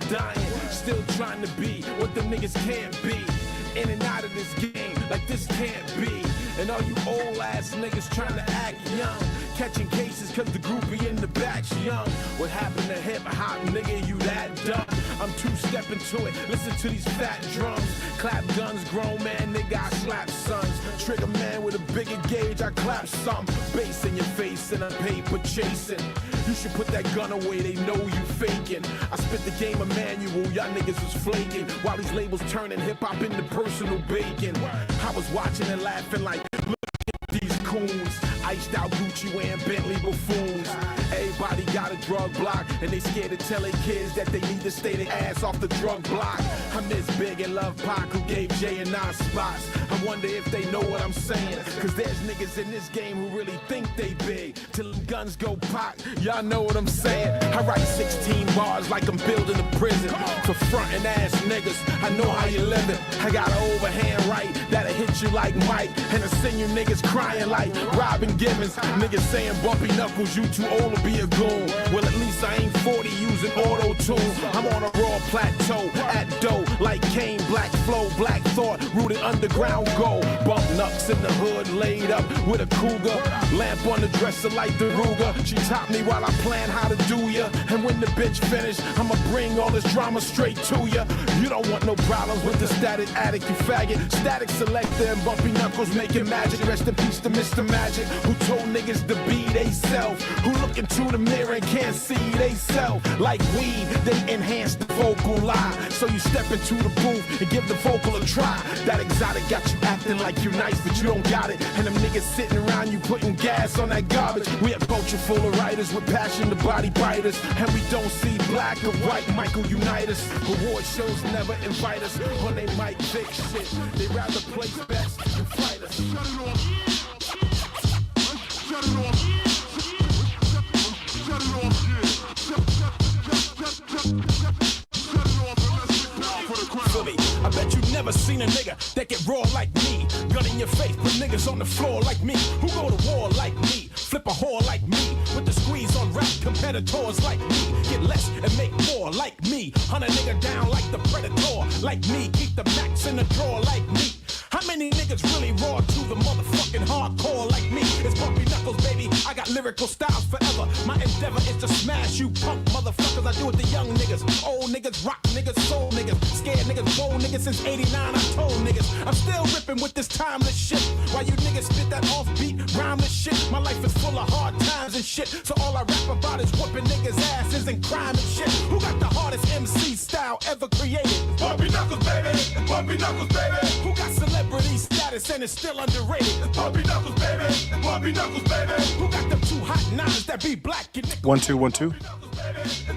dying, still trying to be what the niggas can't be. In and out of this game, like this can't be. And all you old ass niggas trying to act young, catching cases cause the groupie in the back's young. What happened to hip hop, nigga, you that dumb? I'm two-stepping to it, listen to these fat drums. Clap guns, grown man, nigga, I slap sons. Trigger man with a bigger gauge, I clap something. Bass in your face and a paper chasing. You should put that gun away, they know you faking. I spit the game of manual, y'all niggas was flaking. While these labels turning hip-hop into personal bacon. I was watching and laughing like, look at these coons. Iced out Gucci wearing Bentley buffoons. Everybody got a drug block, and they scared to tell their kids that they need to stay their ass off the drug block. I miss Big and Love Pac who gave J and 9 spots. I wonder if they know what I'm saying, cause there's niggas in this game who really think they big. Till them guns go pop, y'all know what I'm saying. I write 16 bars like I'm building a prison. For frontin' ass niggas, I know how you living. I got an overhand right that'll hit you like Mike, and I send you niggas crying like Robin Gibbons. Niggas saying bumpy knuckles, you too old to be a goon. Well, at least I ain't 40 using auto-tune. I'm on a raw plateau, at dough, like Kane, Black Flow, Black Thought, rooted underground gold. Bump nuts in the hood, laid up with a cougar. Lamp on the dresser like the Ruger. She topped me while I plan how to do ya. And when the bitch finish, I'ma bring all this drama straight to ya. You don't want no problems with the static addict, you faggot. Static selector and bumpy knuckles making magic. Rest in peace to Mr. Magic, who told niggas to be they self. Who look into the mirror and can't see they self. Like weed, they enhance the vocal lie. So you step into the booth and give the vocal a try. That exotic got you acting like you nice, but you don't got it. And them niggas sitting around you putting gas on that garbage. We a culture full of writers with passion, the body biters. And we don't see black or white, Michael unite us. Award shows never invite us on they mic fix shit. They rather play best than fight us. Shut it off. Shut it off. Shut it off. I bet you never seen a nigga that get raw like me. Gun in your face, put niggas on the floor like me. Who go to war like me? Flip a whore like me. With the squeeze on rap competitors like me. Get less and make more like me. Hunt a nigga down like the predator like me. Keep the max in the drawer like me. How many niggas really raw to the motherfucking hardcore like me? It's bumpy knuckles, baby. I got lyrical styles forever. My endeavor is to smash you punk motherfuckers. I do it to young niggas, old niggas, rock niggas, soul niggas, scared niggas, bold niggas. Since 89, I told niggas I'm still ripping with this timeless shit. While you niggas spit that offbeat, rhymeless shit. My life is full of hard times and shit. So all I rap about is whooping niggas' asses and crime and shit. Who got the hardest MC style ever created? Bumpy knuckles, baby. Bumpy knuckles, baby. Who got celebrity status and is still underrated? Bumpy knuckles, baby. Bumpy knuckles, baby. Who got them two hot nines that be black and nickel? 1 2 1 2.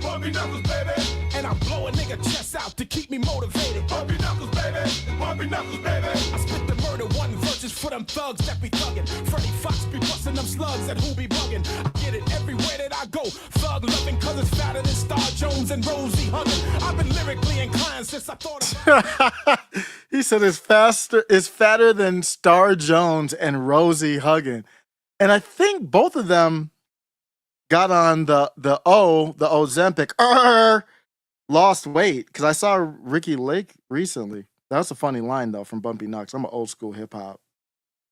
Bumpy knuckles, baby. And I blow a nigga chest out to keep me motivated. Bumpy knuckles, baby. Bumpy knuckles, baby. I spit the murder one verses for them thugs that be thuggin'. Freddie Fox be bustin' them slugs that who be buggin'. I get it everywhere that I go. Thug loving cause it's fatter than Star Jones and Rosie huggin'. I've been lyrically inclined since I thought He said it's fatter than Star Jones and Rosie hugging. And I think both of them got on the Ozempic, lost weight. Because I saw Ricky Lake recently. That was a funny line, though, from Bumpy Knox. I'm an old school hip hop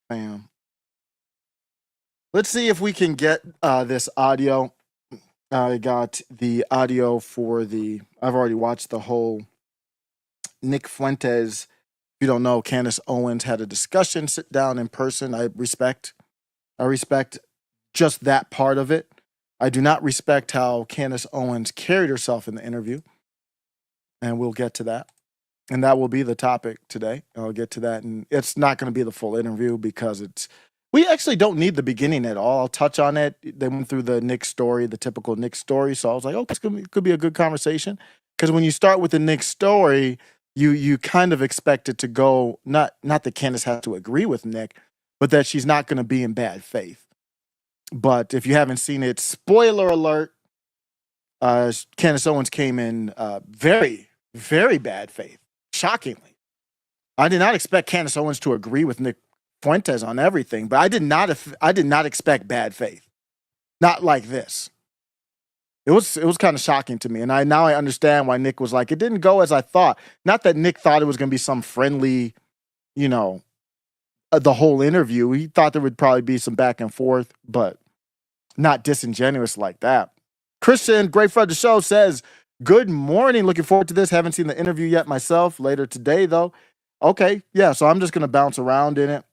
fan. Let's see if we can get this audio. I got the audio for I've already watched the whole Nick Fuentes. If you don't know, Candace Owens had a discussion, sit down in person. I respect just that part of it. I do not respect how Candace Owens carried herself in the interview. And we'll get to that. And that will be the topic today. I'll get to that. And it's not going to be the full interview because we actually don't need the beginning at all. I'll touch on it. They went through the Nick story, the typical Nick story. So I was like, oh, this could be a good conversation. Because when you start with the Nick story, you kind of expect it to go, not that Candace has to agree with Nick, but that she's not going to be in bad faith. But if you haven't seen it, spoiler alert, Candace Owens came in very, very bad faith. Shockingly. I did not expect Candace Owens to agree with Nick Fuentes on everything, but I did not expect bad faith. Not like this. It was kind of shocking to me. And now I understand why Nick was like, it didn't go as I thought. Not that Nick thought it was going to be some friendly, the whole interview. He thought there would probably be some back and forth, but not disingenuous like that. Christian, great friend of the show, says, good morning. Looking forward to this. Haven't seen the interview yet myself. Later today, though. Okay, yeah, so I'm just going to bounce around in it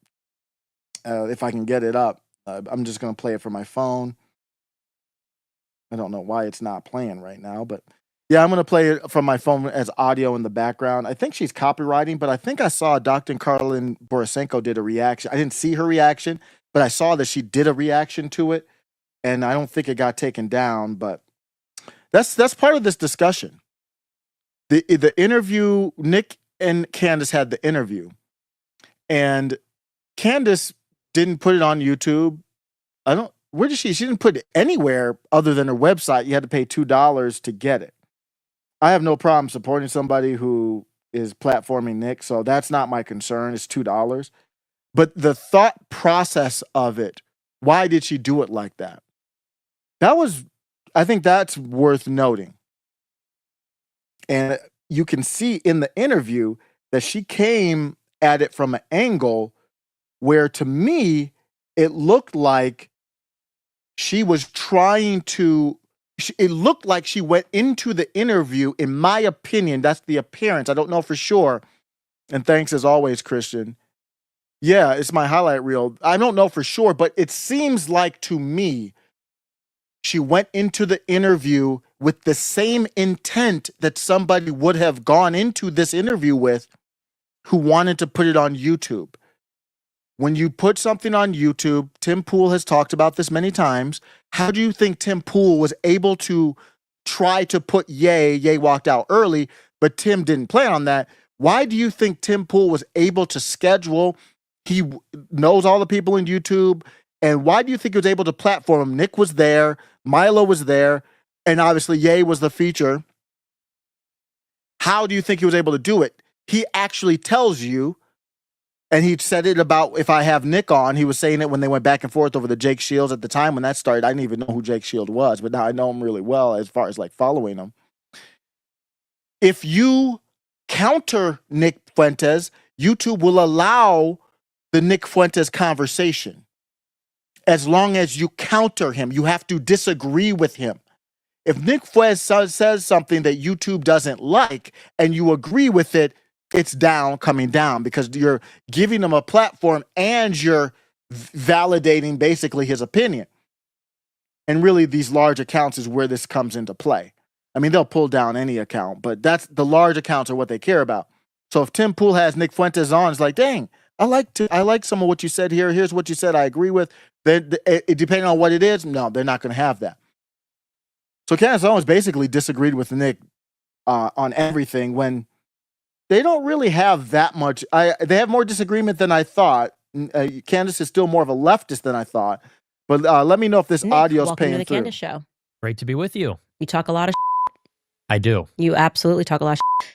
if I can get it up. I'm just going to play it from my phone. I don't know why it's not playing right now, but yeah, I'm going to play it from my phone as audio in the background. I think she's copywriting, but I think I saw Dr. Carlin Borisenko did a reaction. I didn't see her reaction, but I saw that she did a reaction to it, and I don't think it got taken down, but that's part of this discussion. The interview, Nick and Candace had the interview, and Candace didn't put it on YouTube. Where did she didn't put it anywhere other than her website. You had to pay $2 to get it. I have no problem supporting somebody who is platforming Nick, so that's not my concern. It's $2. But the thought process of it, why did she do it like that? I think that's worth noting. And you can see in the interview that she came at it from an angle where, to me, it looked like she was trying to, it looked like she went into the interview, in my opinion, that's the appearance. I don't know for sure. And thanks as always, Christian. Yeah, it's my highlight reel. I don't know for sure, but it seems like to me, she went into the interview with the same intent that somebody would have gone into this interview with who wanted to put it on YouTube. When you put something on YouTube, Tim Pool has talked about this many times. How do you think Tim Pool was able to try to put Ye? Ye walked out early, but Tim didn't plan on that. Why do you think Tim Pool was able to schedule? He knows all the people in YouTube. And why do you think he was able to platform him? Nick was there, Milo was there, and obviously Ye was the feature. How do you think he was able to do it? He actually tells you, and he said it about if I have Nick on. He was saying it when they went back and forth over the Jake Shields at the time when that started. I didn't even know who Jake Shield was, but now I know him really well as far as like following him. If you counter Nick Fuentes, YouTube will allow the Nick Fuentes conversation. As long as you counter him, you have to disagree with him. If Nick Fuentes says something that YouTube doesn't like and you agree with it, it's coming down because you're giving him a platform and you're validating basically his opinion. And really, these large accounts is where this comes into play. I mean, they'll pull down any account, but that's the large accounts are what they care about. So if Tim Pool has Nick Fuentes on, it's like, dang, I like some of what you said here. Here's what you said. I agree with. Depending on what it is, no, they're not going to have that. So Candace Owens basically disagreed with Nick on everything when they don't really have that much. They have more disagreement than I thought. Candace is still more of a leftist than I thought. But let me know if this audio is paying through. Welcome to the through. Candace Show. Great to be with you. You talk a lot of I do. You absolutely talk a lot of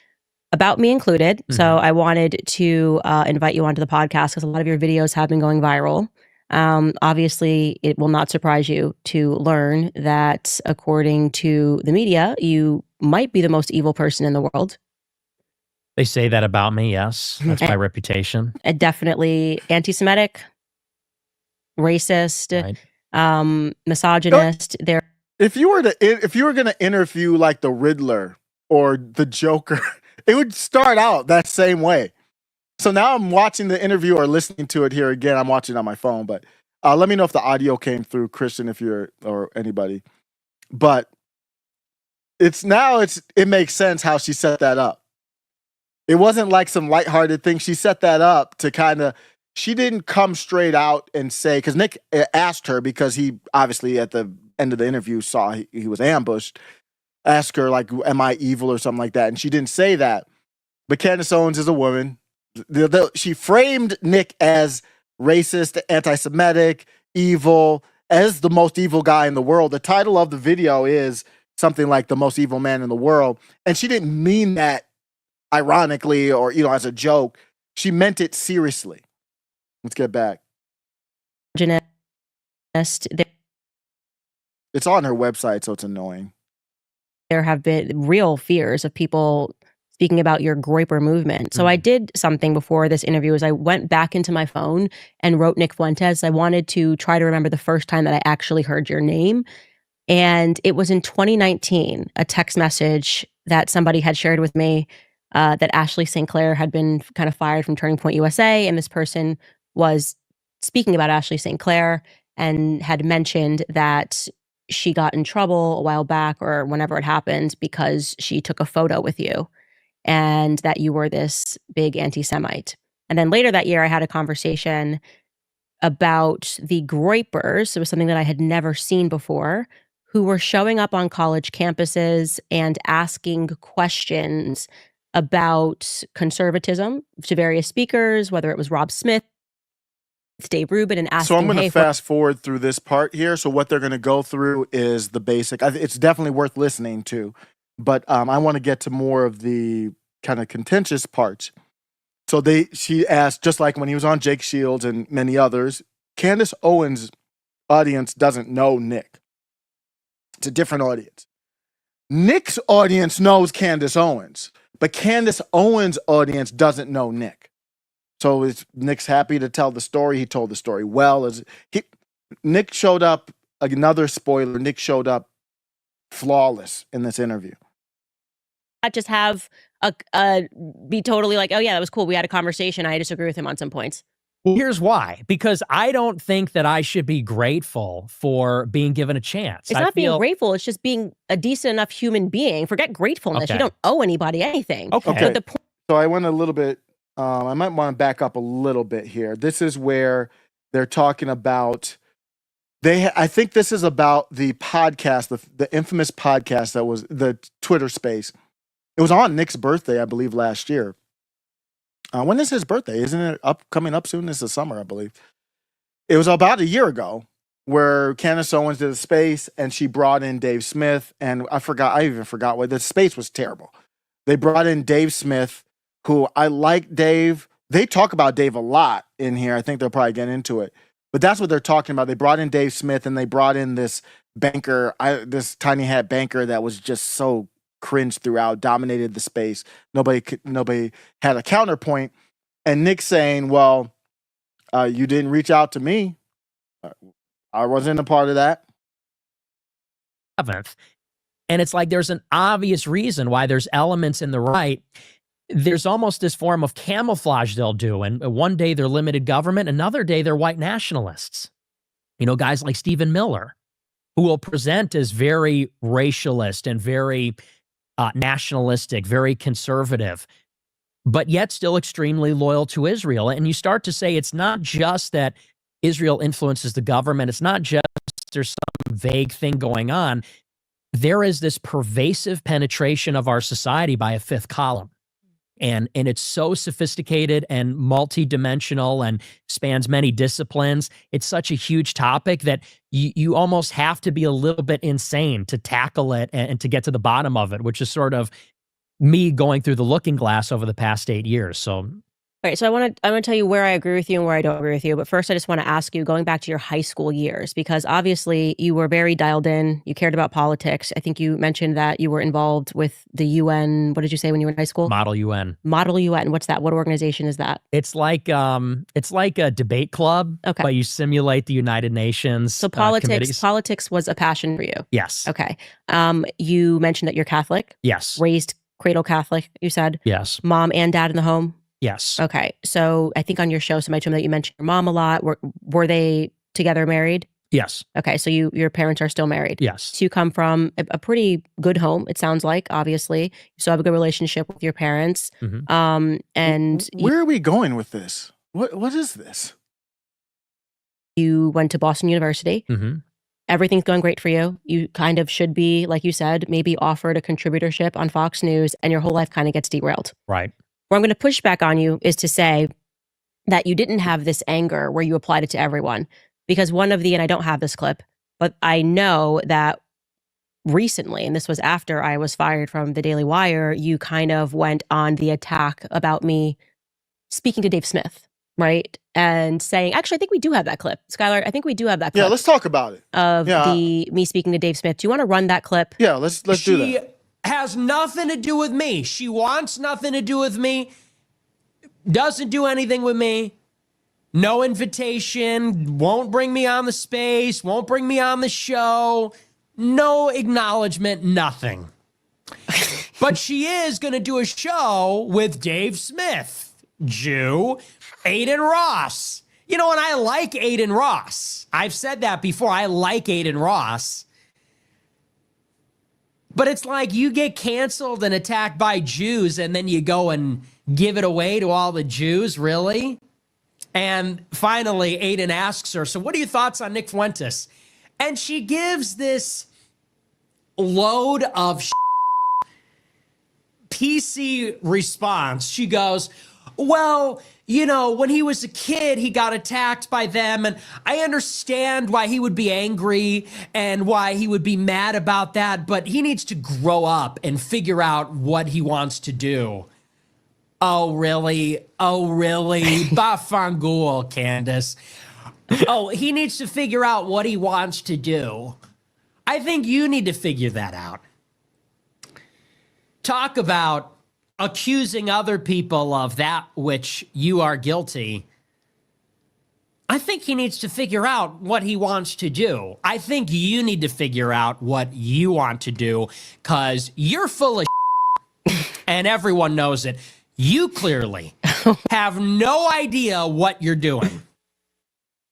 about me included. Mm-hmm. So I wanted to invite you onto the podcast because a lot of your videos have been going viral. Obviously, it will not surprise you to learn that according to the media, you might be the most evil person in the world. They say that about me, yes. That's my reputation. Definitely anti-Semitic, racist, right. Misogynist. If you were going to interview like the Riddler or the Joker, it would start out that same way. So now I'm watching the interview or listening to it here again. I'm watching it on my phone, but let me know if the audio came through, Christian, or anybody. But it makes sense how she set that up. It wasn't like some lighthearted thing. She set that up to she didn't come straight out and say, because Nick asked her, because he obviously at the end of the interview saw he was ambushed, asked her like, am I evil or something like that? And she didn't say that. But Candace Owens is a woman. She framed Nick as racist, anti-Semitic, evil, as the most evil guy in the world. The title of the video is something like the most evil man in the world. And she didn't mean that ironically or, as a joke. She meant it seriously. Let's get back. It's on her website, so it's annoying. there have been real fears of people speaking about your groiper movement. So I did something before this interview is I went back into my phone and wrote Nick Fuentes. I wanted to try to remember the first time that I actually heard your name. And it was in 2019, a text message that somebody had shared with me that Ashley St. Clair had been kind of fired from Turning Point USA. And this person was speaking about Ashley St. Clair and had mentioned that she got in trouble a while back or whenever it happened because she took a photo with you and that you were this big anti-Semite. And then later that year, I had a conversation about the groipers. It was something that I had never seen before, who were showing up on college campuses and asking questions about conservatism to various speakers, whether it was Rob Smith, Dave Rubin, and asking, so I'm going to fast forward through this part here. So what they're going to go through is the basic. It's definitely worth listening to, but I want to get to more of the kind of contentious parts. So she asked, just like when he was on Jake Shields and many others, Candace Owens' audience doesn't know Nick. It's a different audience. Nick's audience knows Candace Owens, but Candace Owens' audience doesn't know Nick. So Nick's happy to tell the story. He told the story well. Nick showed up, another spoiler, Nick showed up flawless in this interview. Not just have be totally like, oh yeah, that was cool. We had a conversation. I disagree with him on some points. Well, here's why. Because I don't think that I should be grateful for being given a chance. It's not being grateful. It's just being a decent enough human being. Forget gratefulness. Okay. You don't owe anybody anything. Okay. But the point So I went a little bit, I might want to back up a little bit here. This is where they're talking about, I think this is about the podcast, the infamous podcast that was the Twitter space. It was on Nick's birthday, I believe, last year. When is his birthday? Isn't it coming up soon? This is summer, I believe. It was about a year ago where Candace Owens did a space and she brought in Dave Smith. And I even forgot what the space was terrible. They brought in Dave Smith, who I like Dave. They talk about Dave a lot in here. I think they'll probably get into it. But that's what they're talking about. They brought in Dave Smith and they brought in this banker, this tiny hat banker that was just so cringe throughout, dominated the space. Nobody had a counterpoint. And Nick saying, well, you didn't reach out to me. I wasn't a part of that. And it's like there's an obvious reason why there's elements in the right. There's almost this form of camouflage they'll do. And one day they're limited government, another day they're white nationalists. You know, guys like Stephen Miller, who will present as very racialist and very nationalistic, very conservative, but yet still extremely loyal to Israel. And you start to say it's not just that Israel influences the government. It's not just there's some vague thing going on. There is this pervasive penetration of our society by a fifth column. And it's so sophisticated and multidimensional and spans many disciplines. It's such a huge topic that you almost have to be a little bit insane to tackle it and to get to the bottom of it, which is sort of me going through the looking glass over the past 8 years. So All right, so I want to tell you where I agree with you and where I don't agree with you. But first, I just want to ask you, going back to your high school years, because obviously you were very dialed in. You cared about politics. I think you mentioned that you were involved with the UN. What did you say when you were in high school? Model UN. Model UN. What's that? What organization is that? It's like a debate club, Okay. but you simulate the United Nations. So committees. politics was a passion for you. Yes. Okay. You mentioned that you're Catholic, Yes. raised cradle Catholic. You said Yes. mom and dad in the home. Yes. Okay. So I think on your show, somebody told me that you mentioned your mom a lot. Were they together married? Yes. Okay. So your parents are still married. Yes. So you come from a pretty good home, it sounds like, obviously. You still have a good relationship with your parents. Mhm. And Where are we going with this? What is this? you went to Boston University. Mm-hmm. Everything's going great for you. You kind of should be, like you said, maybe offered a contributorship on Fox News, and your whole life kind of gets derailed. Right. Where I'm going to push back on you is to say that you didn't have this anger where you applied it to everyone. Because and I don't have this clip, but I know that recently, and this was after I was fired from the Daily Wire, you kind of went on the attack about me speaking to Dave Smith, right? And saying, actually, I think we do have that clip. Skylar, I think we do have that clip. Yeah, let's talk about it. Of me speaking to Dave Smith. Do you want to run that clip? Yeah, let's do that. has nothing to do with me. She wants nothing to do with me, doesn't do anything with me. No invitation, won't bring me on the space, won't bring me on the show. No acknowledgement, nothing. But she is going to do a show with Dave Smith, Jew, Aiden Ross. You know, and I like Aiden Ross. I've said that before. I like Aiden Ross. But it's like you get canceled and attacked by Jews and then you go and give it away to all the Jews, really? And finally, Aiden asks her, so what are your thoughts on Nick Fuentes? And she gives this load of PC response. She goes, well, you know, when he was a kid, he got attacked by them. And I understand why he would be angry and why he would be mad about that. But he needs to grow up and figure out what he wants to do. Oh, really? Oh, really? Bafangul, Candace. Oh, he needs to figure out what he wants to do. I think you need to figure that out. Talk about accusing other people of that which you are guilty. I think he needs to figure out what he wants to do. I think you need to figure out what you want to do because you're full of and everyone knows it. You clearly have no idea what you're doing.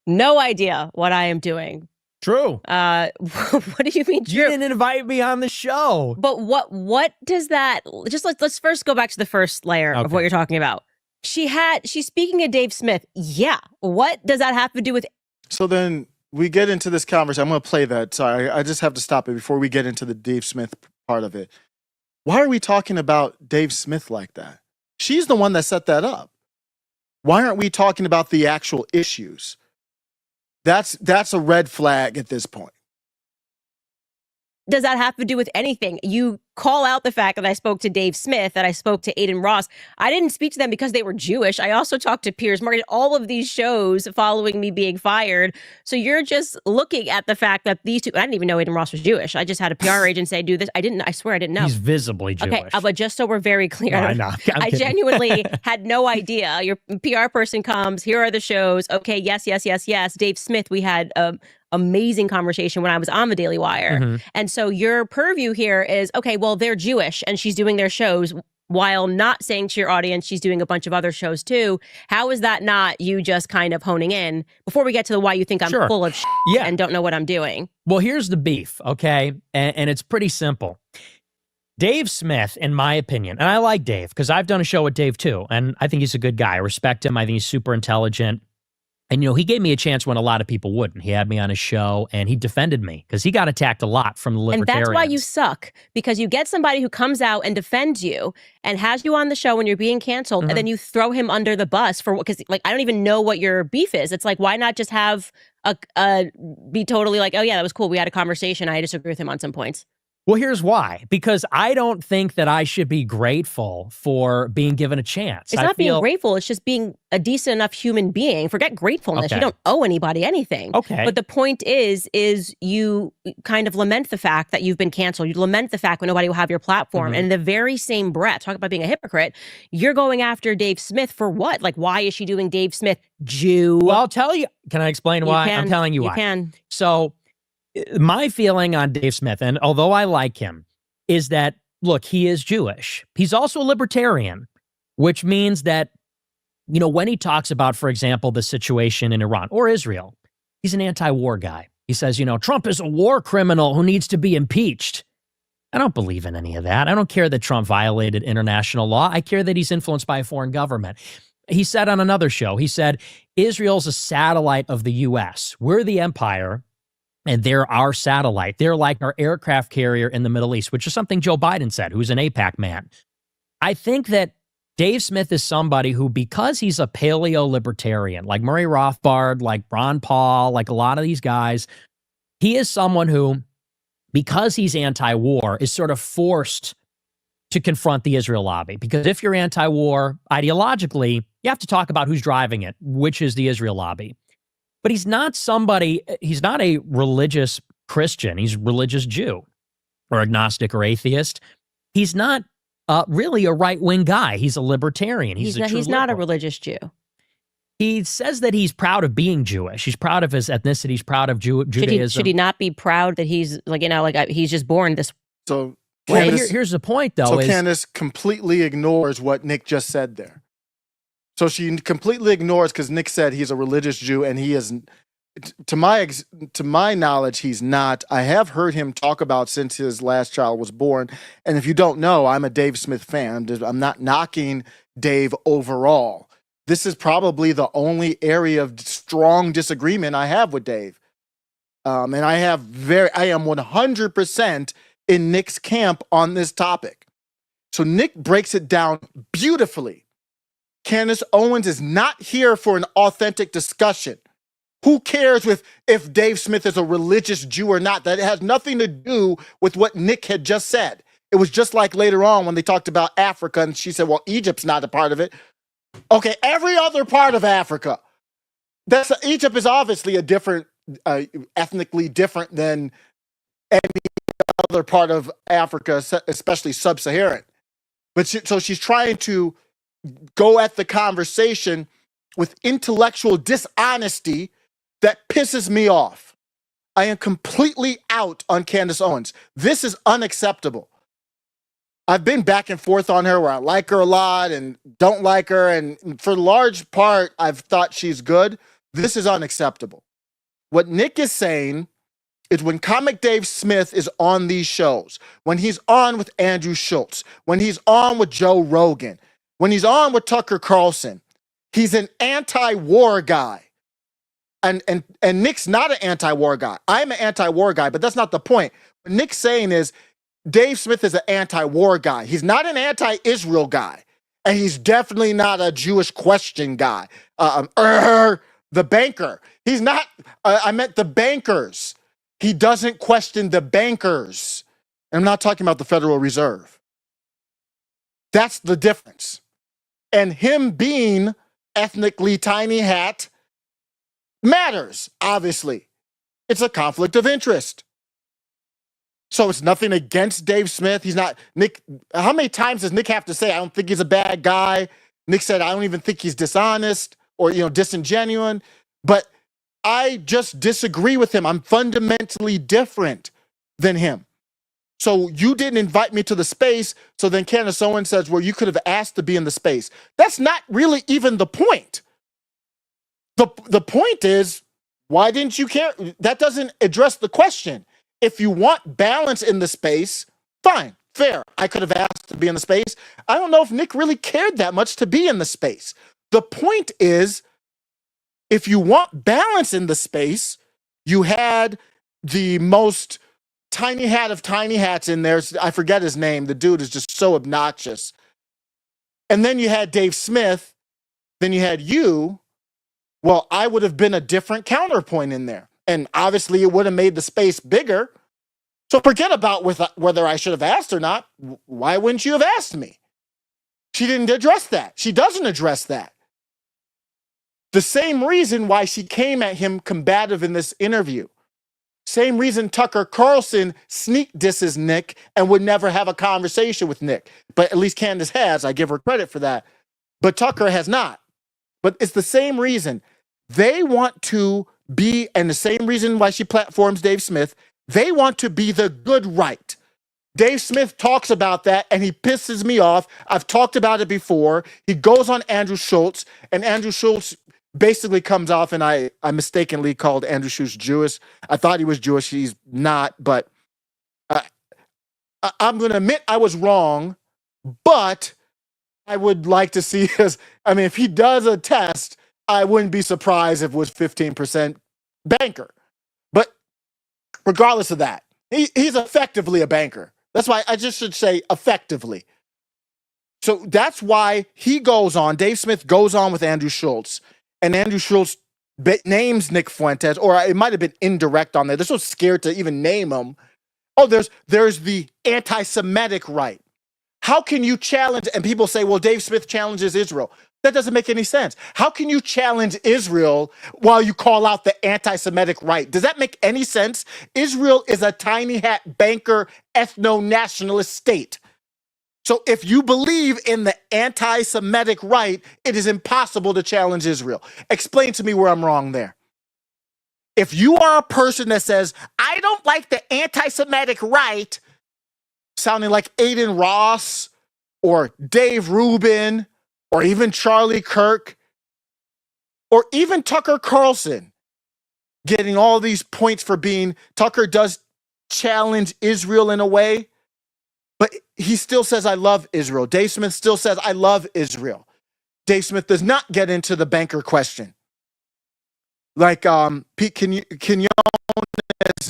No idea what I am doing. True. What do you mean true? You didn't invite me on the show. But what does that, just let's first go back to the first layer of what you're talking about. She's speaking of Dave Smith. Yeah. What does that have to do with? So then we get into this conversation. I'm going to play that. Sorry, I just have to stop it before we get into the Dave Smith part of it. Why are we talking about Dave Smith like that? She's the one that set that up. Why aren't we talking about the actual issues? That's a red flag at this point. Does that have to do with anything? You call out the fact that I spoke to Dave Smith, that I spoke to Aiden Ross. I didn't speak to them because they were Jewish. I also talked to Piers Morgan, all of these shows following me being fired. So you're just looking at the fact that these two, I didn't even know Aiden Ross was Jewish. I just had a PR agent say, do this. I swear I didn't know. He's visibly Jewish. Okay, but just so we're very clear, No, I know. I genuinely had no idea. Your PR person comes, here are the shows. Okay, yes. Dave Smith, we had amazing conversation when I was on the Daily Wire. Mm-hmm. And so your purview here is, okay, well, they're Jewish and she's doing their shows while not saying to your audience she's doing a bunch of other shows too. How is that not you just kind of honing in before we get to the why you think I'm full of and don't know what I'm doing? Well, here's the beef, okay? And it's pretty simple. Dave Smith, in my opinion, and I like Dave because I've done a show with Dave too, and I think he's a good guy. I respect him. I think he's super intelligent. And, you know, he gave me a chance when a lot of people wouldn't. He had me on his show and he defended me because he got attacked a lot from the libertarians. And that's why you suck, because you get somebody who comes out and defends you and has you on the show when you're being canceled, and then you throw him under the bus for, because like, I don't even know what your beef is. It's like, why not just have be totally like, oh yeah, that was cool. We had a conversation. I disagree with him on some points. Well, here's why. Because I don't think that I should be grateful for being given a chance. It's not being grateful. It's just being a decent enough human being. Forget gratefulness. Okay. You don't owe anybody anything. Okay. But the point is you kind of lament the fact that you've been canceled. You lament the fact when nobody will have your platform. And in the very same breath, talk about being a hypocrite, you're going after Dave Smith for what? Like, why is she doing Dave Smith? Jew. Well, I'll tell you. Can I explain why? I'm telling you why. You can. So my feeling on Dave Smith, and although I like him, is that, look, he is Jewish. He's also a libertarian, which means that, you know, when he talks about, for example, the situation in Iran or Israel, he's an anti-war guy. He says, you know, Trump is a war criminal who needs to be impeached. I don't believe in any of that. I don't care that Trump violated international law. I care that he's influenced by a foreign government. He said on another show, he said, Israel's a satellite of the U.S. We're the empire, and they're our satellite. They're like our aircraft carrier in the Middle East, which is something Joe Biden said, who's an AIPAC man. I think that Dave Smith is somebody who, because he's a paleo-libertarian, like Murray Rothbard, like Ron Paul, like a lot of these guys, he is someone who, because he's anti-war, is sort of forced to confront the Israel lobby. Because if you're anti-war, ideologically, you have to talk about who's driving it, which is the Israel lobby. But he's not a religious Christian. He's a religious Jew or agnostic or atheist. he's not really a right-wing guy. He's a libertarian. He's not a religious Jew. He says that he's proud of being Jewish. He's proud of his ethnicity. He's proud of Judaism. Should he not be proud that he's he's just born this? So Candace, here's the point, though. So Candace completely ignores what Nick just said there. So she completely ignores because Nick said he's a religious Jew, and he isn't. To my knowledge, he's not. I have heard him talk about since his last child was born. And if you don't know, I'm a Dave Smith fan. I'm not knocking Dave overall. This is probably the only area of strong disagreement I have with Dave. And I am 100% in Nick's camp on this topic. So Nick breaks it down beautifully. Candace Owens is not here for an authentic discussion. Who cares if Dave Smith is a religious Jew or not? That has nothing to do with what Nick had just said. It was just like later on when they talked about Africa, and she said, well, Egypt's not a part of it. Okay, every other part of Africa. Egypt is obviously a different, ethnically different than any other part of Africa, especially sub-Saharan. But so she's trying to go at the conversation with intellectual dishonesty that pisses me off. I am completely out on Candace Owens. This is unacceptable. I've been back and forth on her where I like her a lot and don't like her. And for the large part, I've thought she's good. This is unacceptable. What Nick is saying is when Comic Dave Smith is on these shows, when he's on with Andrew Schultz, when he's on with Joe Rogan, when he's on with Tucker Carlson, he's an anti-war guy. And Nick's not an anti-war guy. I'm an anti-war guy, but that's not the point. What Nick's saying is Dave Smith is an anti-war guy. He's not an anti-Israel guy. And he's definitely not a Jewish question guy. The banker. He's not, I meant the bankers. He doesn't question the bankers. And I'm not talking about the Federal Reserve. That's the difference. And him being ethnically tiny hat matters, obviously. It's a conflict of interest. So it's nothing against Dave Smith. He's not, Nick, how many times does Nick have to say, I don't think he's a bad guy? Nick said, I don't even think he's dishonest or, disingenuous. But I just disagree with him. I'm fundamentally different than him. So you didn't invite me to the space. So then Candace Owens says, well, you could have asked to be in the space. That's not really even the point. The point is, why didn't you care? That doesn't address the question. If you want balance in the space, fine, fair. I could have asked to be in the space. I don't know if Nick really cared that much to be in the space. The point is, if you want balance in the space, you had the most tiny hat of tiny hats in there. I forget his name. The dude is just so obnoxious. And then you had Dave Smith. Then you had you. Well, I would have been a different counterpoint in there. And obviously it would have made the space bigger. So forget about whether I should have asked or not. Why wouldn't you have asked me? She didn't address that. She doesn't address that. The same reason why she came at him combative in this interview. Same reason Tucker Carlson sneak disses Nick and would never have a conversation with Nick. But at least Candace has. I give her credit for that. But Tucker has not. But it's the same reason. They want to be, and the same reason why she platforms Dave Smith, they want to be the good right. Dave Smith talks about that and he pisses me off. I've talked about it before. He goes on Andrew Schultz, and Andrew Schultz basically comes off, and I mistakenly called Andrew Schultz Jewish. I thought he was Jewish. He's not, but I'm going to admit I was wrong, but I would like to see his, if he does a test, I wouldn't be surprised if it was 15% banker. But regardless of that, he's effectively a banker. That's why I just should say effectively. So that's why he goes on, Dave Smith goes on with Andrew Schultz, and Andrew Schultz names Nick Fuentes, or it might have been indirect on there. They're so scared to even name him. Oh, there's the anti-Semitic right. How can you challenge, and people say, well, Dave Smith challenges Israel. That doesn't make any sense. How can you challenge Israel while you call out the anti-Semitic right? Does that make any sense? Israel is a tiny hat banker, ethno-nationalist state. So if you believe in the anti-Semitic right, it is impossible to challenge Israel. Explain to me where I'm wrong there. If you are a person that says, I don't like the anti-Semitic right, sounding like Aiden Ross or Dave Rubin or even Charlie Kirk or even Tucker Carlson, getting all these points for being, Tucker does challenge Israel in a way, but he still says, I love Israel. Dave Smith still says, I love Israel. Dave Smith does not get into the banker question. Like Pete Quinones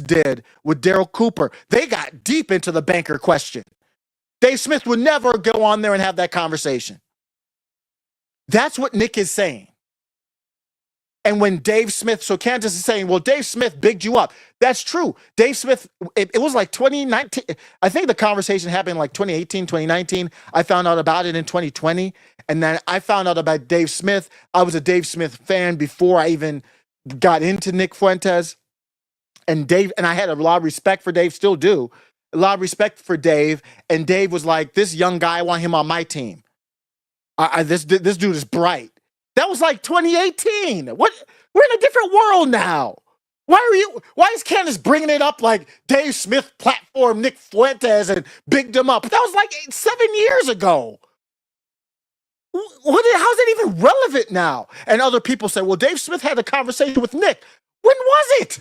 did with Daryl Cooper. They got deep into the banker question. Dave Smith would never go on there and have that conversation. That's what Nick is saying. And when Dave Smith, so Candace is saying, well, Dave Smith bigged you up. That's true. Dave Smith, it was like 2019. I think the conversation happened like 2018, 2019. I found out about it in 2020. And then I found out about Dave Smith. I was a Dave Smith fan before I even got into Nick Fuentes. And I had a lot of respect for Dave, still do. A lot of respect for Dave. And Dave was like, this young guy, I want him on my team. This dude is bright. That was like 2018. What? We're in a different world now. Why is Candace bringing it up like Dave Smith platform Nick Fuentes and bigged him up? That was like 7 years ago. How's that even relevant now? And other people say, well, Dave Smith had a conversation with Nick. When was it?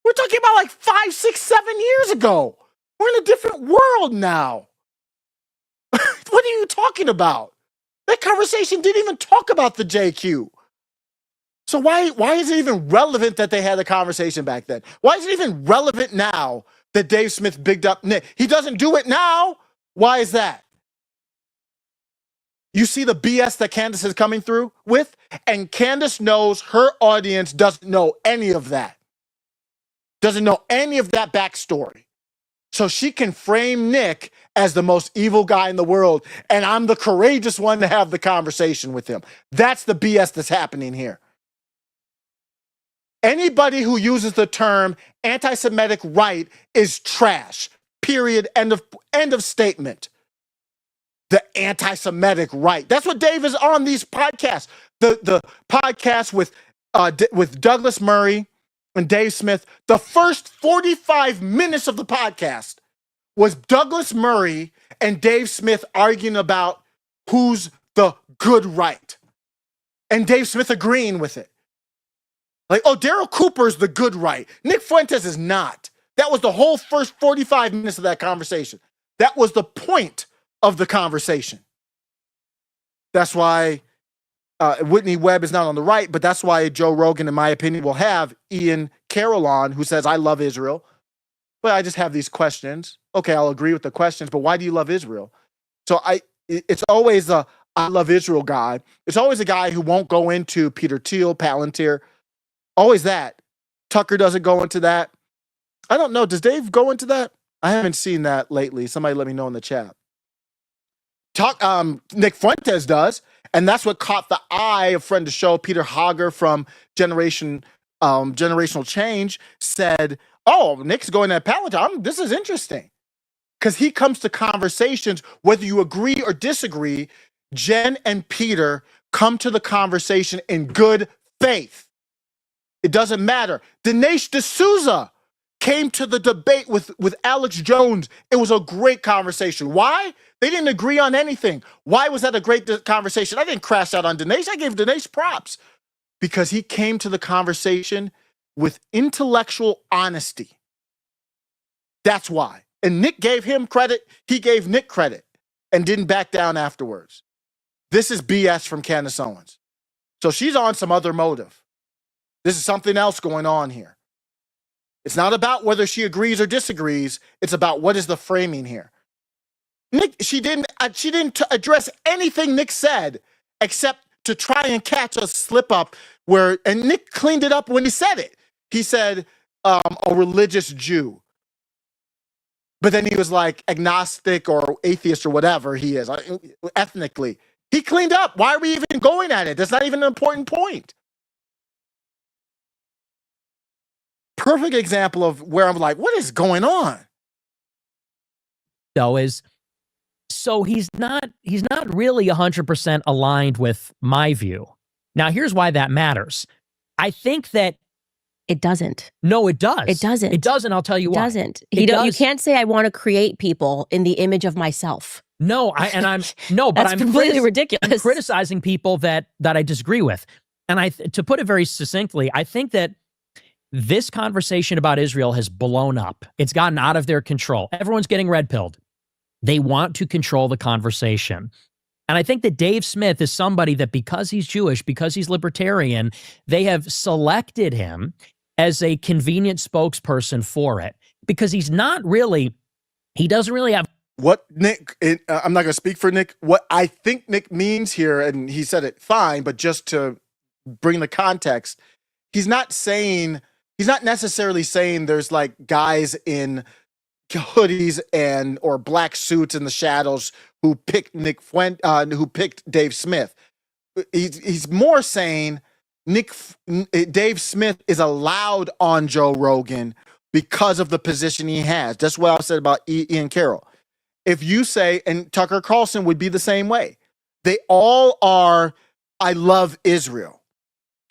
We're talking about like 5, 6, 7 years ago. We're in a different world now. What are you talking about? That conversation didn't even talk about the JQ. So why is it even relevant that they had a conversation back then? Why is it even relevant now that Dave Smith bigged up Nick? He doesn't do it now. Why is that? You see the BS that Candace is coming through with? And Candace knows her audience doesn't know any of that. Doesn't know any of that backstory. So she can frame Nick as the most evil guy in the world, and I'm the courageous one to have the conversation with him. That's the BS that's happening here. Anybody who uses the term anti-Semitic right is trash. Period. End of statement. The anti-Semitic right. That's what Dave is on these podcasts. The podcast with Douglas Murray and Dave Smith. The first 45 minutes of the podcast was Douglas Murray and Dave Smith arguing about who's the good right. And Dave Smith agreeing with it. Like, oh, Daryl Cooper's the good right. Nick Fuentes is not. That was the whole first 45 minutes of that conversation. That was the point of the conversation. That's why Whitney Webb is not on the right, but that's why Joe Rogan, in my opinion, will have Ian Carroll on, who says, I love Israel, but I just have these questions. Okay, I'll agree with the questions, but why do you love Israel? So it's always a I love Israel guy. It's always a guy who won't go into Peter Thiel, Palantir. Always that. Tucker doesn't go into that. I don't know. Does Dave go into that? I haven't seen that lately. Somebody let me know in the chat. Nick Fuentes does, and that's what caught the eye of friend of the show, Peter Hager from Generational Change, said, oh, Nick's going at Palantir. This is interesting. Because he comes to conversations, whether you agree or disagree, Jen and Peter come to the conversation in good faith. It doesn't matter. Dinesh D'Souza came to the debate with Alex Jones. It was a great conversation. Why? They didn't agree on anything. Why was that a great conversation? I didn't crash out on Dinesh. I gave Dinesh props because he came to the conversation with intellectual honesty. That's why. And Nick gave him credit. He gave Nick credit and didn't back down afterwards. This is BS from Candace Owens. So she's on some other motive. This is something else going on here. It's not about whether she agrees or disagrees. It's about what is the framing here. Nick, she didn't address anything Nick said except to try and catch a slip up and Nick cleaned it up when he said it. He said a religious Jew. But then he was like agnostic or atheist or whatever he is, ethnically. He cleaned up. Why are we even going at it? That's not even an important point. Perfect example of where I'm like, what is going on? Though is So he's not really 100% aligned with my view. Now, here's why that matters. I think that It doesn't. no, it does. It doesn't. It doesn't. I'll tell you It why. doesn't. It You does. can't say I want to create people in the image of myself. No, but That's I'm completely ridiculous. I'm criticizing people that I disagree with. And to put it very succinctly, I think that this conversation about Israel has blown up. It's gotten out of their control. Everyone's getting red-pilled. They want to control the conversation. And I think that Dave Smith is somebody that, because he's Jewish, because he's libertarian, they have selected him as a convenient spokesperson for it, because he doesn't really have. What Nick, I'm not going to speak for Nick. What I think Nick means here, and he said it fine, but just to bring the context, he's not necessarily saying there's like guys in hoodies or black suits in the shadows who picked who picked Dave Smith. He's more saying Dave Smith is allowed on Joe Rogan because of the position he has. That's what I said about Ian Carroll. If you say, and Tucker Carlson would be the same way, they all are, I love Israel.